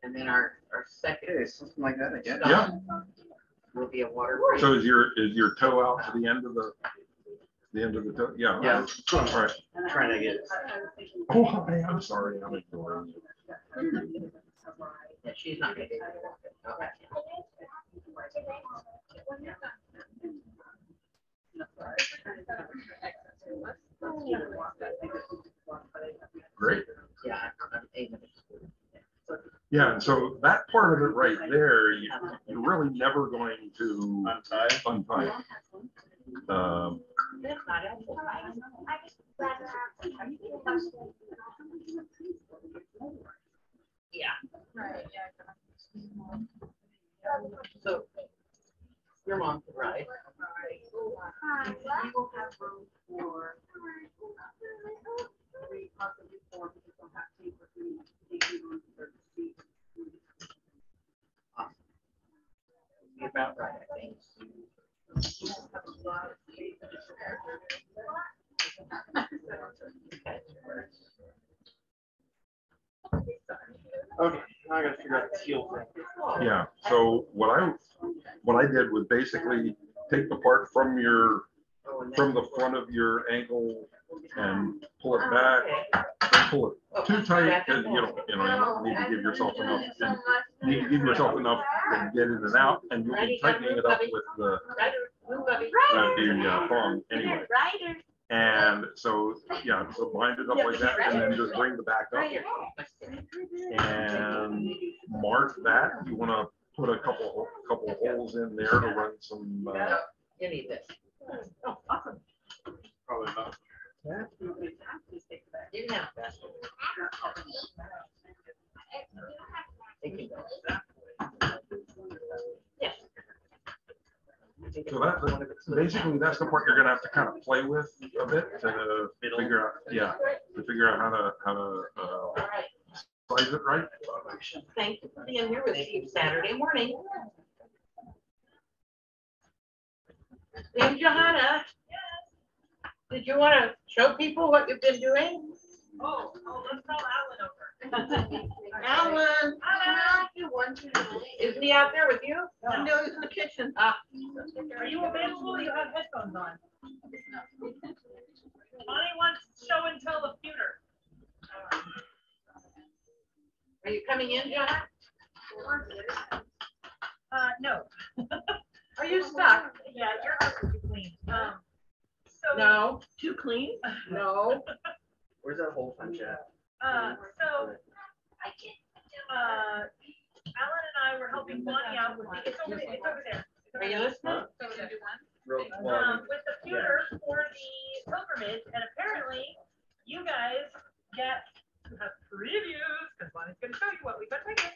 And then our second Something like that again. Yeah. will be a water break. So is your toe out to the end of the toe? Yeah. Yeah. All right. Trying to get it. Oh, hi, I'm sorry. I'm ignoring you. Yeah, she's not gonna be able to walk it. Okay. Great. Yeah, I'm aiming. Yeah, and so that part of it right there, you're really never going to untie. That's not helpful. Yeah. So your mom could ride. You will have room for three, possibly four, because they'll have to take with me, taking room for the seat. Be about right, I think. You won't have a lot of space. Okay, now I gotta figure out the heel thing. Yeah, so what I did was basically take the part from the front of your ankle and pull it back, and pull it too tight, and you need to give yourself enough, to get in and out, and you'll be tightening it up with the thong anyway. And so, yeah, so bind it up like that, and then just bring the back up and mark that. You want to put a couple holes in there to run some. You need this. Oh, awesome. Probably not. You can have that. Thank you. Yes. So basically that's the part you're gonna have to kind of play with a bit to figure out how to size it right. Thank you for being here with Steve Saturday morning. Dave Johanna, did you want to show people what you've been doing? Oh, let's call Alan over. Alan, isn't he out there with you? I'm doing it in the kitchen. Ah, Are you available? You have headphones on. Bonnie wants show and tell the pewter. are you coming in, Johanna? No. Are you stuck? Yeah, your house will be clean. No, Too clean? no. Where's that whole punch at? So, Alan and I were helping Bonnie out with, it's over there. Are you listening? So to do one. Well, With the pewter for the pilgrimage, and apparently you guys get to have previews, because Bonnie's gonna show you what we've got taken.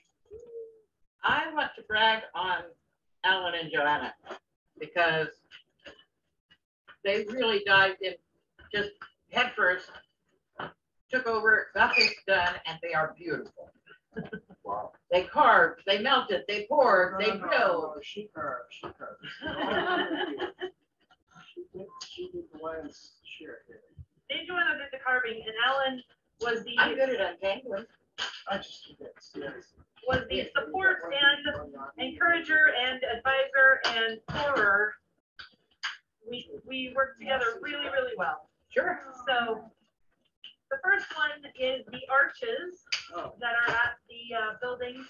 I want to brag on Alan and Joanna because they really dived in just head first, took over, got this done, and they are beautiful. wow. They carved, they melted, they poured, they filled. She carved. She did the lion's share. Dave Joanna did the carving, and Alan was the I'm good at untangling. I just did it, yes. was the support and encourager and advisor and pourer. We worked together really, really well. Sure. So the first one is the arches that are at the building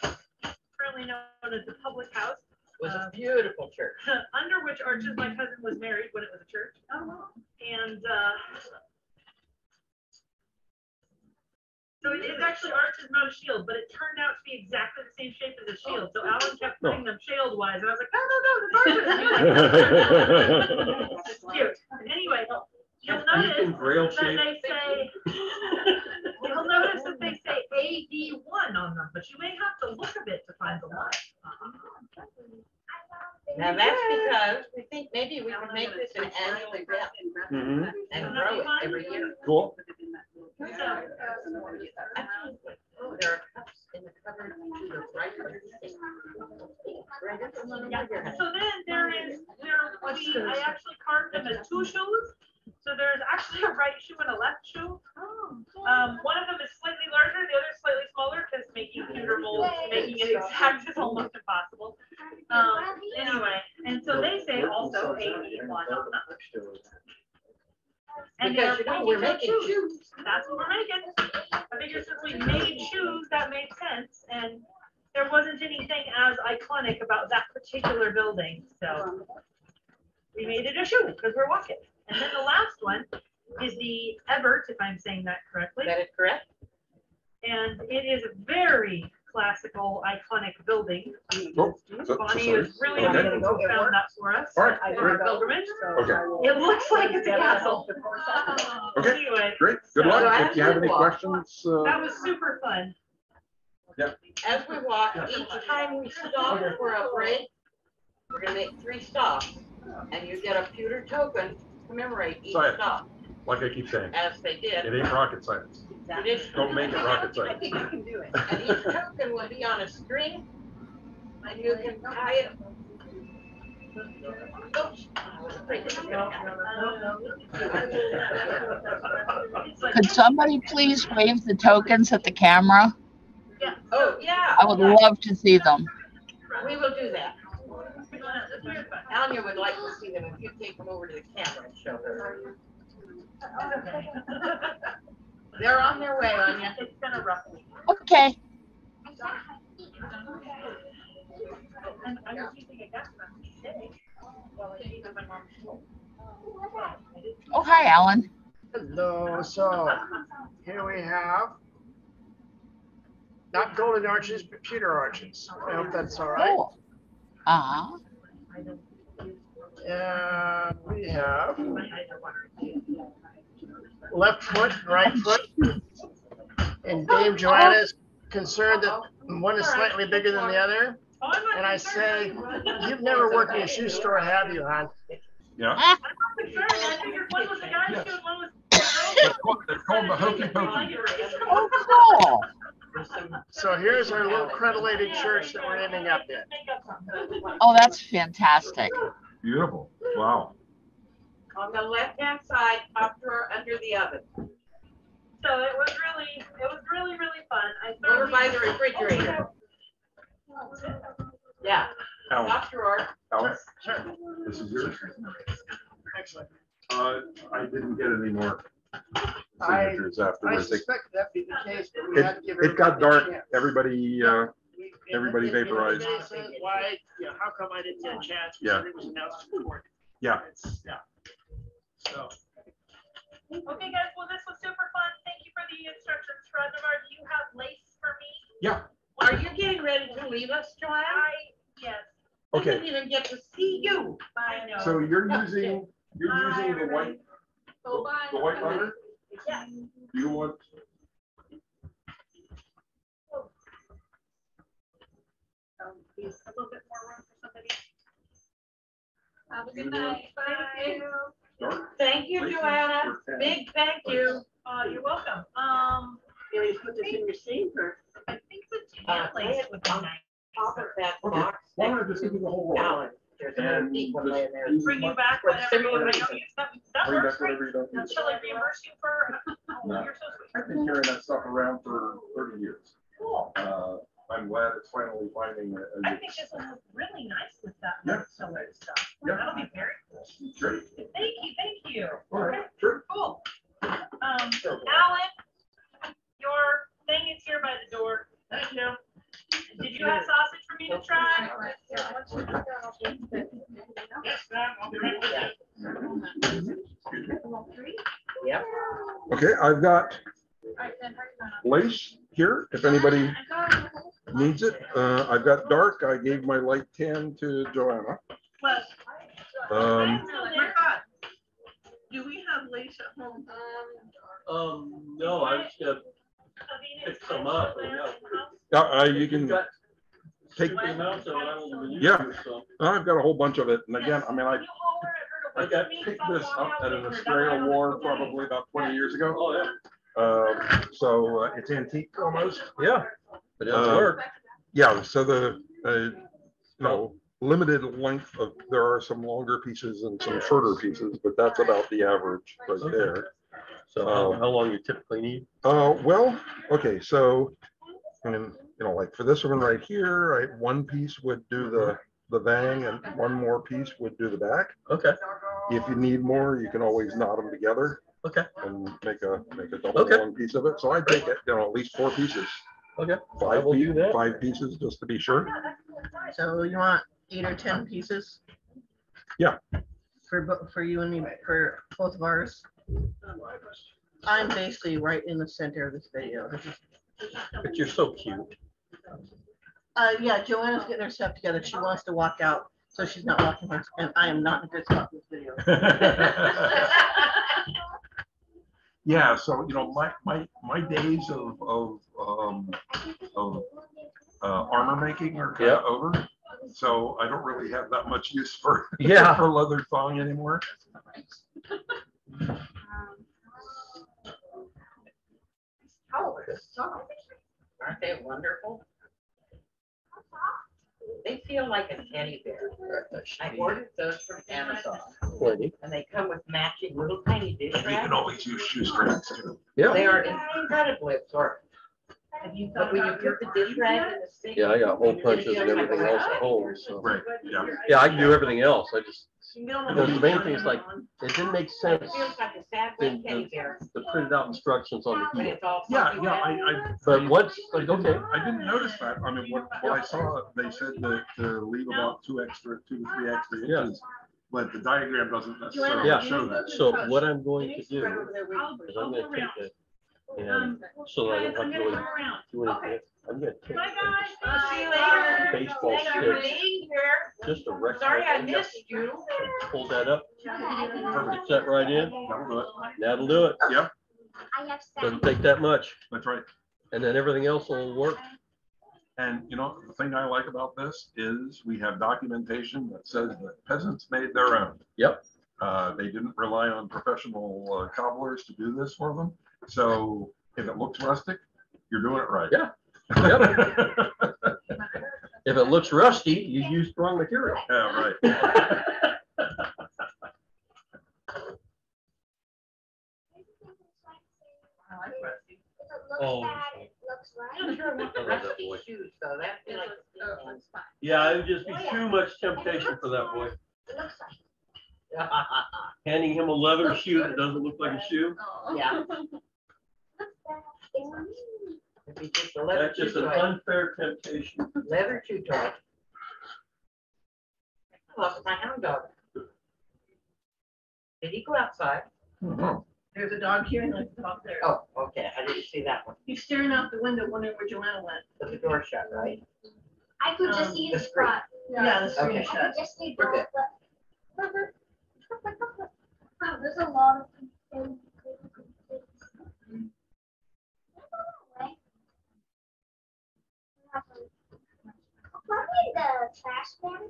currently known as the public house. It was a beautiful church. Under which arches my cousin was married when it was a church. And so it is actually arches, not a shield, but it turned out to be exactly the same shape as a shield. So Alan kept putting them shield wise, and I was like, no, it's cute. Anyway, you'll notice that they say, you'll notice that they say AD1 on them, but you may have to look a bit to find the line. Now that's because we think maybe we can make this an annual event and grow it every year. Cool. So, There are cups in the cupboard to the right. so then I actually carved them as two shoes. So there's actually a right shoe and a left shoe. One of them is slightly larger, the other is slightly smaller, because making pewter molds, making it exact is almost impossible. Anyway, and so they say also AD1 on them. And Because you know, we're making shoes. That's what we're making. I figured since we made shoes, that made sense. And there wasn't anything as iconic about that particular building. So we made it a shoe because we're walking. And then the last one is the Ebert, if I'm saying that correctly. That is correct. And it is a very classical, iconic building. Bonnie is really amazing who found that for us. All right, For our pilgrimage. Okay. It looks like it's a castle. Okay. Anyway. Great. Good luck. If you have any questions. That was super fun. As we walk, each time we stop for a break, we're gonna make 3 stops, and you get a pewter token to commemorate each stop. Like I keep saying, As they did. it ain't rocket science. Don't make it rocket science. I think you can do it. And each token will be on a string, and you can tie it. Oops. Could somebody please wave the tokens at the camera? Yeah. Oh, yeah. I would love to see them. We will do that. Anya would like to see them if you take them over to the camera and show her. They're on their way, Anya. It's been a rough week. Okay. And I was using a gas mask today. Oh, hi, Alan. Hello, so here we have not golden arches, but pewter arches. I hope that's all right. Cool. Uh-huh. And we have left foot, right foot. And Dame Joanna is concerned that one is slightly bigger than the other. And I say, you've never worked in a shoe store, have you, hon? Yeah. I figured one was a guy's shoe and one was It's called the Hokey Pokey. Oh, cool. So here's our little crenellated church that we're ending up in. Oh, that's fantastic. Beautiful. Wow. On the left-hand side, top drawer under the oven. So it was really fun. Over by the refrigerator. Yeah. Alan, Top drawer. Alan, Sure. this is yours. Excellent. I didn't get any more signatures I afterwards. suspect that'd be the case, but we had to give It got everybody a dark. chance. Everybody vaporized. Everybody says, why, how come I didn't get a chance? Yeah. Because it was announced before. Yeah. Yeah. So, Okay, guys, well, this was super fun. Thank you for the instructions. Hrodnavar, do you have lace for me? Yeah. Are you getting ready to leave us, Joanne? Yes. I Okay. didn't even get to see you. I know. So you're using the white binder? Yeah. Do you want? Please, a little bit more room for somebody. Have a good night. Thank you. Thank you, Joanna. Big thank you. You're welcome. You want to put this in your sink or? I think the tan lace would be nice. Top of that Okay. box. Why don't I just give you the whole roll? Now, there's another And deep one just laying there. use Bring you my- back For whatever you similar want. I don't reason. use that Bring works back whatever great. you don't use. Shall I reimburse you for? No. You're so sweet. I've been carrying that stuff around for 30 years. Cool. I'm glad it's finally finding a I think this will look really nice with that Yeah. similar stuff. Yeah. That'll be very cool. Sure. Thank you. All right, sure. Cool. Alan, your thing is here by the door. Thank you. Did you have sausage for me to try? Yes, ma'am. I'll be right with you. Yep. Okay, I've got lace here, if anybody needs it. I've got dark. I gave my light tan to Joanna. Do we have lace at home? No, I just gotta pick some up. Yeah. You can take. them out so I don't use Yeah. them, so. I've got a whole bunch of it, and again, I mean, I got picked this up at an Australia war probably about 20 years ago. Oh, yeah. So it's antique almost. Yeah, but it does work. Yeah, so the limited length of, there are some longer pieces and some shorter pieces, but that's about the average right there. So how long you typically need? Well, okay, so and like for this one right here, right, one piece would do the bang and one more piece would do the back. Okay. If you need more, you can always knot them together. Okay. And make a double long piece of it. So I take it, at least 4 pieces. Okay. I will do that. 5 pieces just to be sure. So you want 8 or 10 pieces? Yeah. For you and me, for both of ours. I'm basically right in the center of this video. But you're so cute. Yeah, Joanna's getting her stuff together. She wants to walk out, so she's not walking her, and I am not in a good spot in this video. Yeah, so my days of armor making are kind of over. So I don't really have that much use for for leather thong anymore. Aren't they wonderful? They feel like a teddy bear. I ordered those from Amazon. And they come with matching little tiny dish You rags. can always use shoestrings too. They are incredibly absorbent. But when you put the dish rag in the sink. Yeah, I got hole punches and everything else at home. So. Right. Yeah. Yeah, I can do everything else. I just the main thing is like it didn't make sense. It feels like a sad little teddy bear. The printed out instructions on the But heel. it's all Yeah, something yeah. that- But once like okay. I didn't notice that. I mean, what I saw, they said that to leave about 2 to 3 extra inches, but the diagram doesn't necessarily show that. So what I'm going to do is I'm going to take it and so that I don't have to really do anything. I'm going to take Bye, guys. I'll see you a later. baseball Thank you for stick, being here. just a rectangle. Sorry I missed you. Pull that up, perfect, set right in. That'll do it. That'll do it. Yep, Doesn't take that much, that's right. and then everything else will work. And the thing I like about this is we have documentation that says that peasants made their own. Yep. They didn't rely on professional cobblers to do this for them. So if it looks rustic, you're doing it right. Yeah. Yep. If it looks rusty, you use strong material. Yeah, right. Oh. I'm sure with the rusty shoes, though, that'd be like. Yeah, it would just be too much temptation for that boy. Handing him a leather shoe that doesn't look like a shoe. Yeah. It'd be just a leather That's just chew an toy. unfair temptation. Leather chew toy. I lost my hound dog. Did he go outside? Mhm. There's a dog here and there's a dog there. Oh, okay, I didn't see that one. He's staring out the window wondering where Joanna went. With the door shut, right? I could just eat the a screen. spot. Yeah, the screen Okay. is I shut. could just eat We're good. Wow, there's a lot of things. Probably the trash can.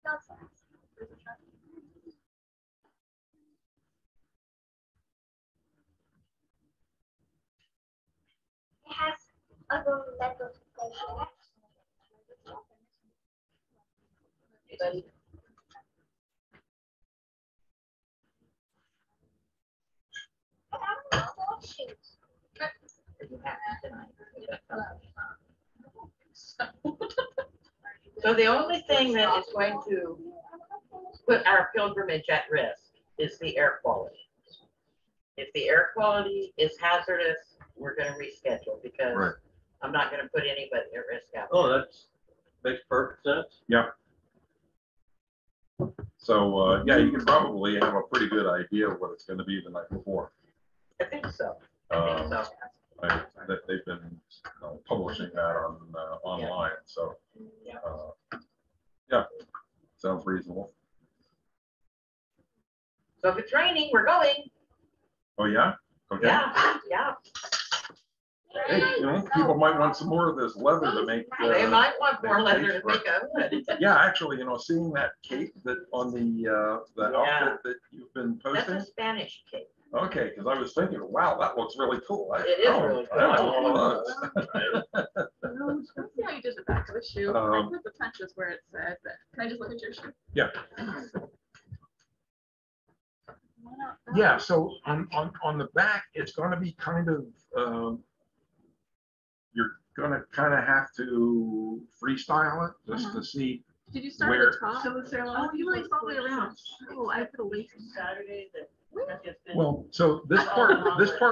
No trash. It has a little metal station. I don't know what shoes. So the only thing that is going to put our pilgrimage at risk is the air quality. If the air quality is hazardous, we're gonna reschedule because Right. I'm not gonna put anybody at risk out. Oh, that's, makes perfect sense. Yeah. So, yeah, you can probably have a pretty good idea of what it's gonna be the night before. I think so. I think so. They've been publishing that on online, so, Yeah. yeah, sounds reasonable. So if it's raining, we're going. Oh, yeah? Okay. Yeah, yeah. Hey, you know, people might want some more of this leather to make. They might want more make leather to case make a hood. Yeah, actually, you know, seeing that cape that on the outfit that you've been That's posting. a Spanish cape. Okay, because I was thinking, wow, that looks really cool. It is really cool. I want one of those. Let's see how you did the back of the shoe. I put the punches where it said, but can I just look at your shoe? Yeah. Yeah, so on the back, it's going to be kind of, you're going to kind of have to freestyle it just to see. Did you start where. at the top? So is there a lot Oh, of you people like all the way around. Oh, I put a weight. Saturday that have just been. Well, so this part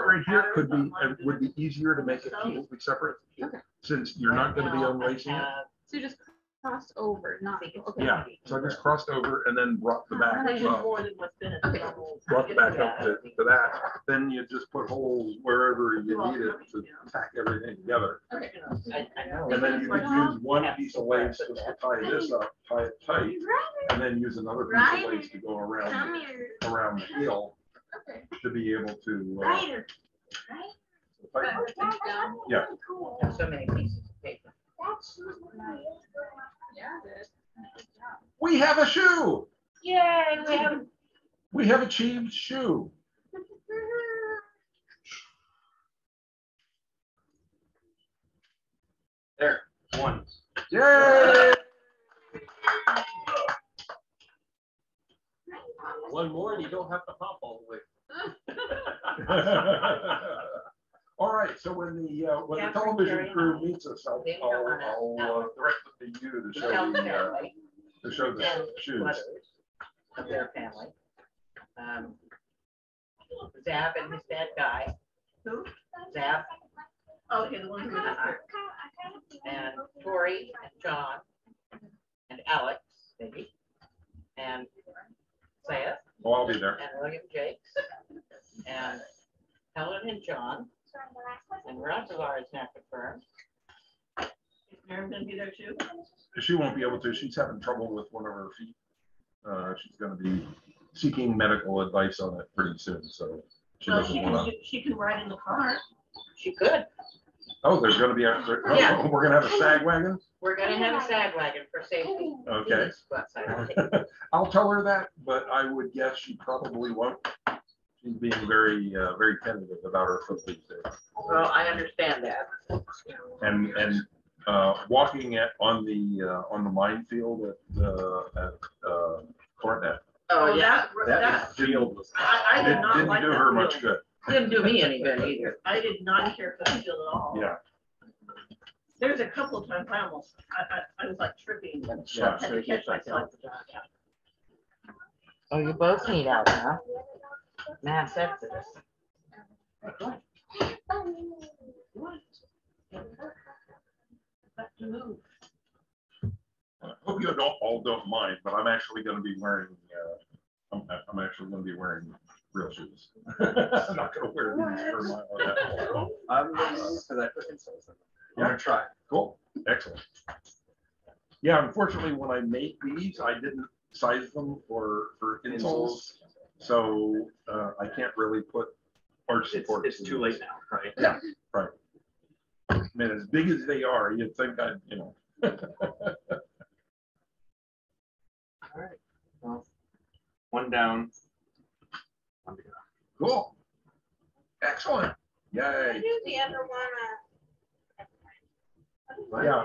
right here could be, would be easier to make it completely separate. Okay. Since you're not going to be unlacing it. So you just crossed over, not, okay. Yeah, so I just crossed over and then brought the back There's up. more than what's been at the normal. Brought the back up to that. Then you just put holes wherever you need it to tack everything together. Okay. I know. And then you could use one piece of lace just to tie this up, tie it tight, and then use another piece of lace to go around the heel Okay. to be able to. Yeah. There's so many pieces of paper. Yeah, it is. We have a shoe. Yay, We have achieved shoe. There, one. Yay! One more and you don't have to hop all the way. All right, so when the television crew meets us, I'll direct them to you to show the shoes. Of their family. Zab and his dad Guy. Who? Zab Okay, the one who was there. and Tori and John and Alex, maybe, and Seth Oh, I'll be there. and William Jakes and Helen and John and Hrodnavar is now confirmed. Is Mary gonna be there too? She won't be able to. She's having trouble with one of her feet. She's going to be seeking medical advice on it pretty soon, so she Well, doesn't want to. she can ride in the car. She could. Oh, there's going to be Yeah. We're going to have a sag wagon. We're gonna have a sag wagon for safety. Okay. I'll tell her that, but I would guess she probably won't. She's being very, very tentative about her foot these days. Well, I understand that. And walking on the minefield at Cornet. Oh, yeah. That field was. I did not Didn't like do that her field. much good. Didn't do me any good either. I did not care for the field at all. Yeah. There's a couple of times I was like tripping. Yeah. Had to catch myself. Oh, you both need out, huh? Mass exodus. I hope you all don't mind, but I'm actually going to be wearing. I'm actually going to be wearing real shoes. I'm not gonna wear these for my. I'm because I put insoles in them. I'm gonna try. Cool, excellent. Yeah, unfortunately, when I make these, I didn't size them for insoles, so I can't really put arch supports. It's too late now, right? Yeah, right. I mean, as big as they are, you'd think I'd, you know. All right. Well, one down. One to go. Cool. Excellent. Yay. Do the other one. Yeah,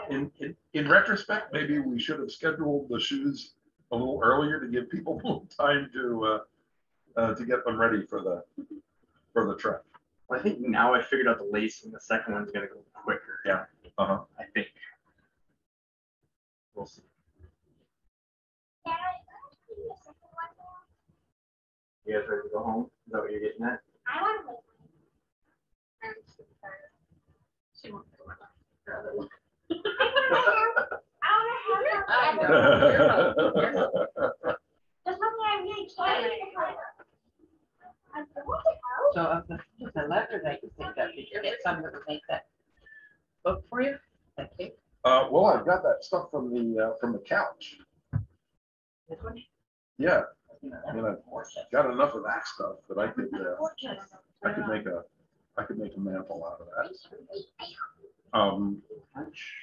in retrospect, maybe we should have scheduled the shoes a little earlier to give people more time to get them ready for the trek. Well, I think now I figured out the lace, and the second one's gonna go quicker. Yeah. Uh-huh. I think. We'll see. You guys ready to go home? Is that what you're getting at? I want to She wants to go on her other one. I know. There's something I really can't. So of the leather that you think that, did you get some that would make that book for you? That cake? Well, I've got that stuff from the couch. This one? Yeah. I mean, I've got enough of that stuff that I could make a mantle out of that.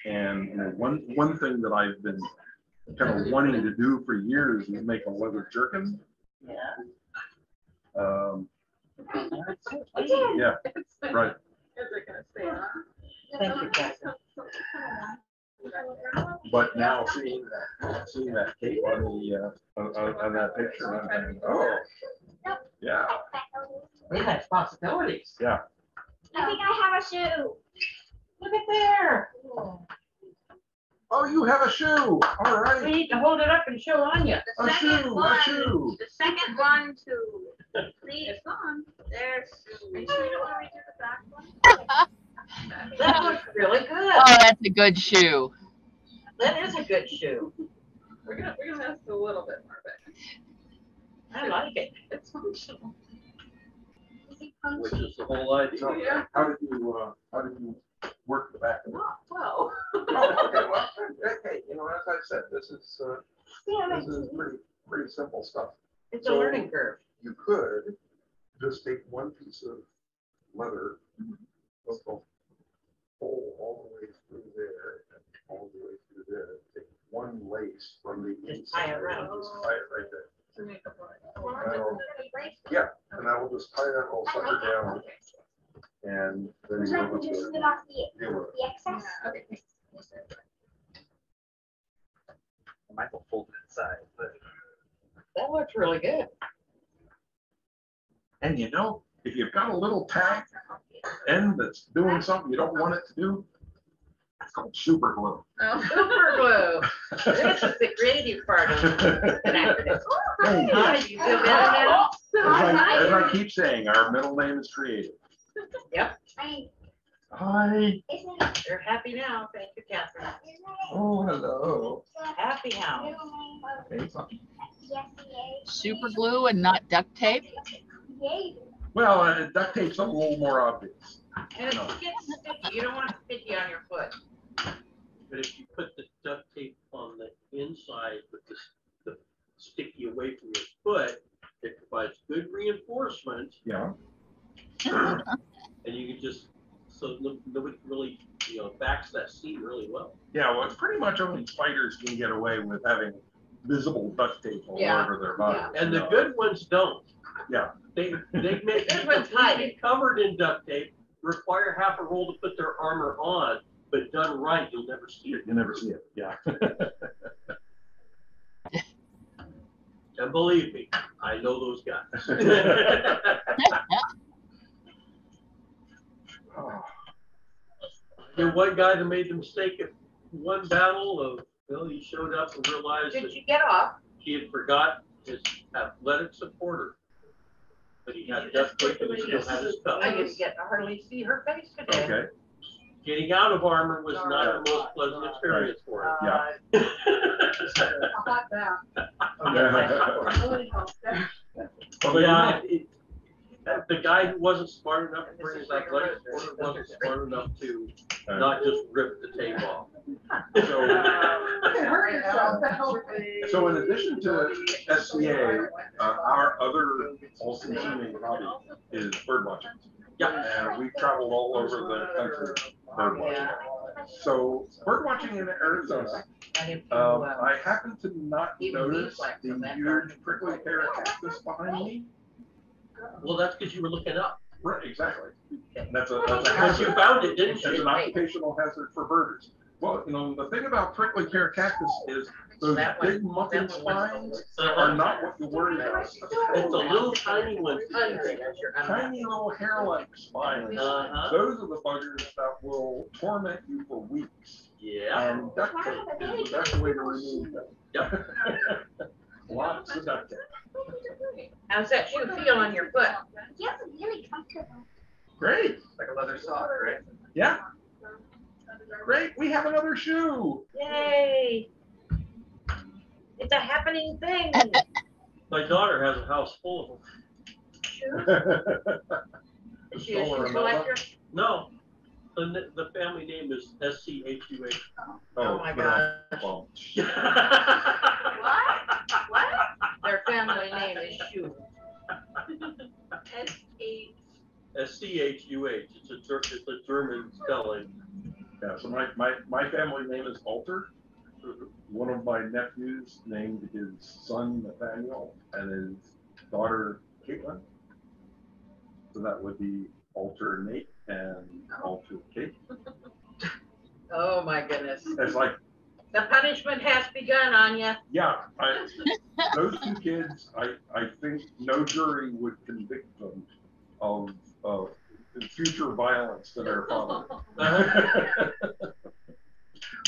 And you know, one thing that I've been kind of wanting to do for years is make a leather jerkin. Yeah. Yeah, right. Thank you, Catherine. But now seeing that cape on that picture, I'm thinking, oh, yeah, We have possibilities. yeah. I think I have a shoe. Look at there. Oh, you have a shoe. All We right. need to hold it up and show on you. A shoe, a shoe. The second one to see it's on. There's. Are you sure you don't want to redo the back one? That looks really good. Oh, that's a good shoe. That is a good shoe. We're gonna have to a little bit more, but I like it. it's functional. Which is the whole idea. So, Yeah. how did you work the back of it? Not well. Oh, okay, well, okay, you know, as I said, this is pretty simple stuff. It's a learning curve. You could just take one piece of leather, let's go pull all the way through there and all the way through there. Take one lace from the Just tie it inside around. and just tie it right there. To make a point. Yeah, and I will just tie that little sucker down, and then you don't have to deal with it. The excess. Okay. I might go fold it inside, but That looks really good. And you know, if you've got a little tag end that's doing something you don't want it to do, that's called super glue. Oh. Super glue. This is the creative part of it. Hi, you feel better now? As I keep saying, our middle name is creative. Yep. Hi. They're happy now. Thank you, Catherine. Oh, hello. Happy now. Hey, something. Super glue and not duct tape. Well, duct tape's a little more obvious. And it gets sticky. You don't want it sticky on your foot. But if you put the duct tape on the inside with the sticky away from your foot, it provides good reinforcement, Yeah. and you can just, so nobody really, backs that seat really well. Yeah, well, pretty much only spiders can get away with having visible duct tape all over their body. And the good ones don't. Yeah. They make Good it ones hide completely covered in duct tape, require half a roll to put their armor on, but done right, you'll never see it. You never see it. Yeah. And believe me, I know those guys. Oh, The one guy that made the mistake at one battle of, he showed up and realized Did that you get off? he had forgot his athletic supporter. But he had duct tape and he still had his cup. I didn't get to hardly see her face today. okay. Getting out of armor was not the most pleasant experience for him. Yeah. A hot bath. Yeah. Really helps. Well, Yeah, The guy who wasn't smart enough to bring his athletic order wasn't smart enough to not just rip the tape off. So in addition to SCA, our other all-consuming hobby is bird watching. Yeah. And we've traveled all over the country bird watching. So bird watching in Arizona, I happen to not notice the huge prickly pear cactus behind me. Well, that's because you were looking up. Right, exactly. That's a Because hazard. you found it, didn't It's you? an occupational hazard for birders. Well, you know, the thing about prickly pear cactus is those big muffin spines are not what you worry about. It's the little tiny ones. Tiny little hair-like spines. Those are the buggers that will torment you for weeks. Yeah. And duct tape is the best way to remove them. Yep. Lots of duct tape. How's that shoe feel on your foot? Yeah, really comfortable. Great. Like a leather sock, right? Yeah. Great. We have another shoe. Yay! It's a happening thing. My daughter has a house full of Is she a shoe collector? them. No. The family name is SCHUH. Oh my gosh. Well, What? Their family name is Shoe. SCHUH. It's a German spelling. yeah, so my family name is Alter. One of my nephews named his son Nathaniel and his daughter Caitlin. So that would be Alter Nate and Alter Kate. Oh my goodness. It's like, The punishment has begun, Anya. yeah, those two kids, I think no jury would convict them of future violence to their father.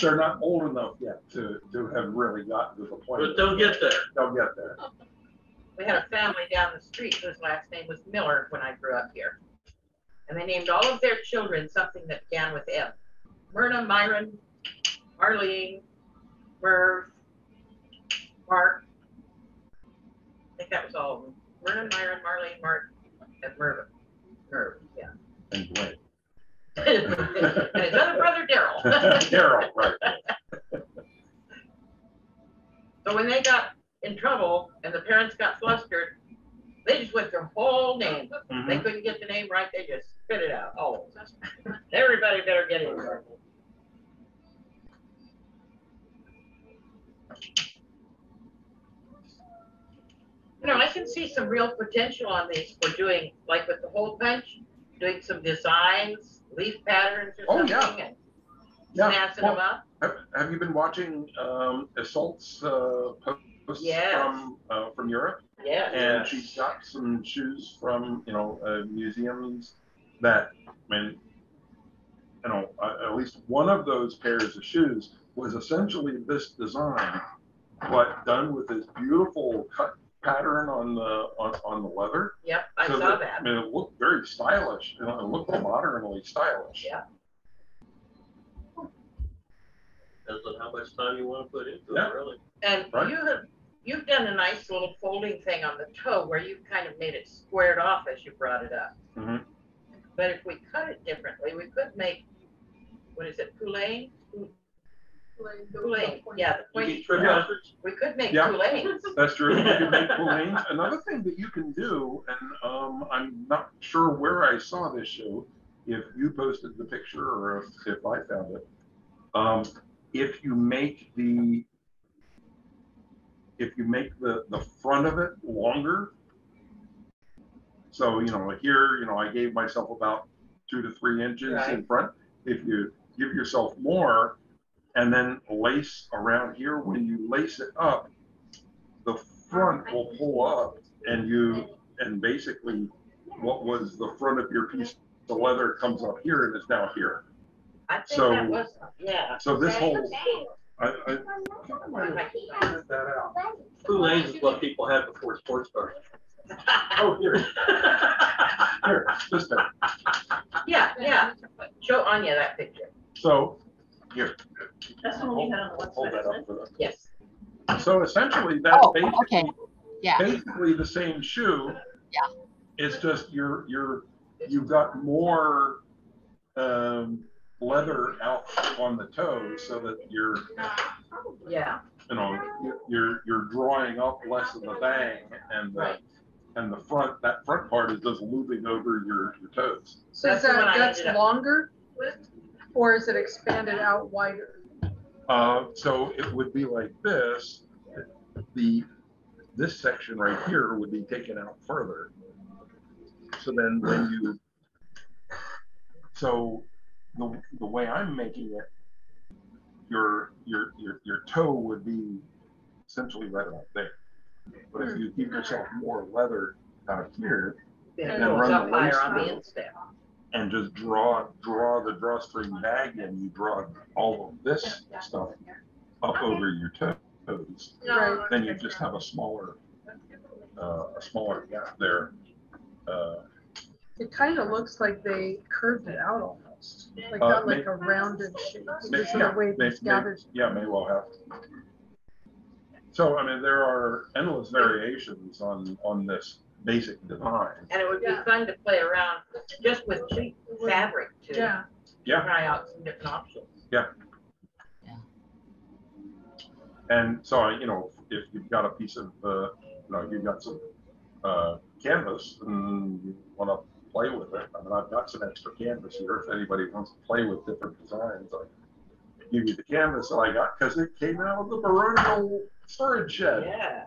They're not old enough yet to have really gotten to the point. But they'll get there. They'll get there. We had a family down the street whose last name was Miller when I grew up here. And they named all of their children something that began with M. Myrna, Myron, Marlene, Merv, Mark. I think that was all of them. Myrna, Myron, Marlene, Mark, and Merv, yeah. And Dwayne. And his other brother, Daryl. Daryl, right. So when they got in trouble and the parents got flustered, they just went their whole name. They couldn't get the name right, they just spit it out. Oh, everybody better get in trouble. You know, I can see some real potential on these for doing, like with the hole punch, doing some designs, leaf patterns or something. And snapping them up. Have you been watching Assault's posts from Europe? Yeah. And she's got some shoes from, you know, museums that, I mean, you know, at least one of those pairs of shoes was essentially this design, but done with this beautiful cut pattern on the leather. Yep, I saw that. I mean, it looked very stylish. You know, it looked modernly stylish. Yeah. Depends on how much time you want to put into it, really. And you've done a nice little folding thing on the toe where you kind of made it squared off as you brought it up. But if we cut it differently, we could make, what is it, poulain? Poulain, yeah, the pointy. We could make poulains. That's true. You can make poulains. Another thing that you can do, and I'm not sure where I saw this show, if you posted the picture or if I found it. If you make the front of it longer, so you know here, you know, I gave myself about 2 to 3 inches in front. If you give yourself more, and then lace around here, when you lace it up, the front will pull up, and basically what was the front of your piece of leather comes up here and is now here. I think that was, yeah. So this whole, I that out. Poulains is what people had before sports cars. Oh, here. Here, this thing. Yeah. Show Anya that picture. So, here. That's the one you had on the Hold that up for them. Yes. So essentially, that's Okay. Yeah. basically the same shoe. Yeah. It's just you've got more leather out on the toes, so that you're you're drawing up less of the bang, and the front, that front part is just looping over your toes. So that's longer, or is it expanded out wider? So it would be like this. This section right here would be taken out further. So then when the way I'm making it, your toe would be essentially right about there. But if you give yourself more leather out here, and then run the waist on the through, instep. and just draw the drawstring bag in, you draw all of this stuff up over your toes. Right. Then you just have a smaller gap there. It kind of looks like they curved it out almost, like got like a rounded shape. Because of the way these gathers. Yeah, may well have. So I mean, there are endless variations on this basic design. And it would be fun to play around just with cheap fabric to try out some different options. Yeah. And so, if you've got a piece of, you've got some canvas and you want to play with it. I mean, I've got some extra canvas here. If anybody wants to play with different designs, I'll give you the canvas that I got because it came out of the baronial storage shed. Yeah.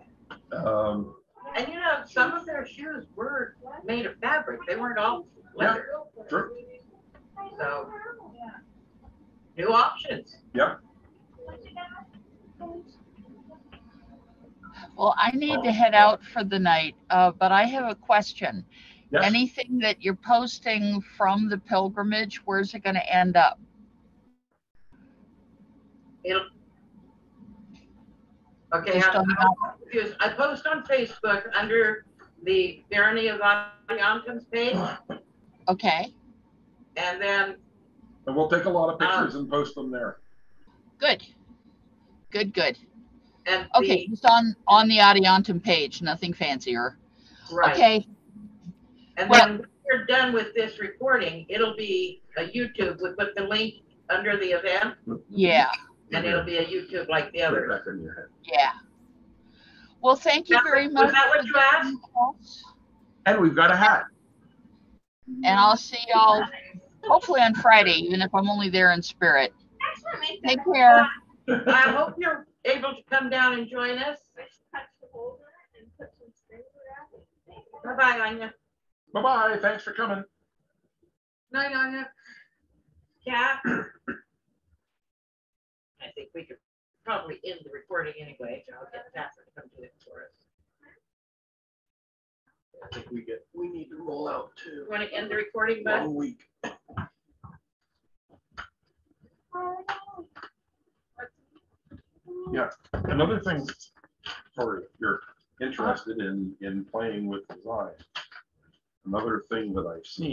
And some of their shoes were made of fabric. They weren't all leather. Yeah, sure. So, new options. Yeah. Well, I need to head out for the night, but I have a question. Yes. Anything that you're posting from the pilgrimage, where's it going to end up? Okay, I'm confused. I post on Facebook under the Barony of Aila'ntha's page. Okay. And then. And we'll take a lot of pictures and post them there. Good. Good. And okay, just on the Aila'ntha page, nothing fancier. Right. Okay. And then when you're done with this recording, it'll be a YouTube. We put the link under the event. Yeah. And it'll be a YouTube like the others. Back in your head. Yeah. Well, thank you very much. Was that what you asked? And we've got a hat. And I'll see y'all hopefully on Friday, even if I'm only there in spirit. Take care. I hope you're able to come down and join us. Bye-bye, Anya. Bye-bye. Thanks for coming. Night, Anya. Yeah. I think we could probably end the recording anyway. I'll get Catherine to come do it for us. I think we need to roll out too. You want to end the recording, bud? 1 week. Yeah. Another thing, for if you're interested in playing with design, another thing that I've seen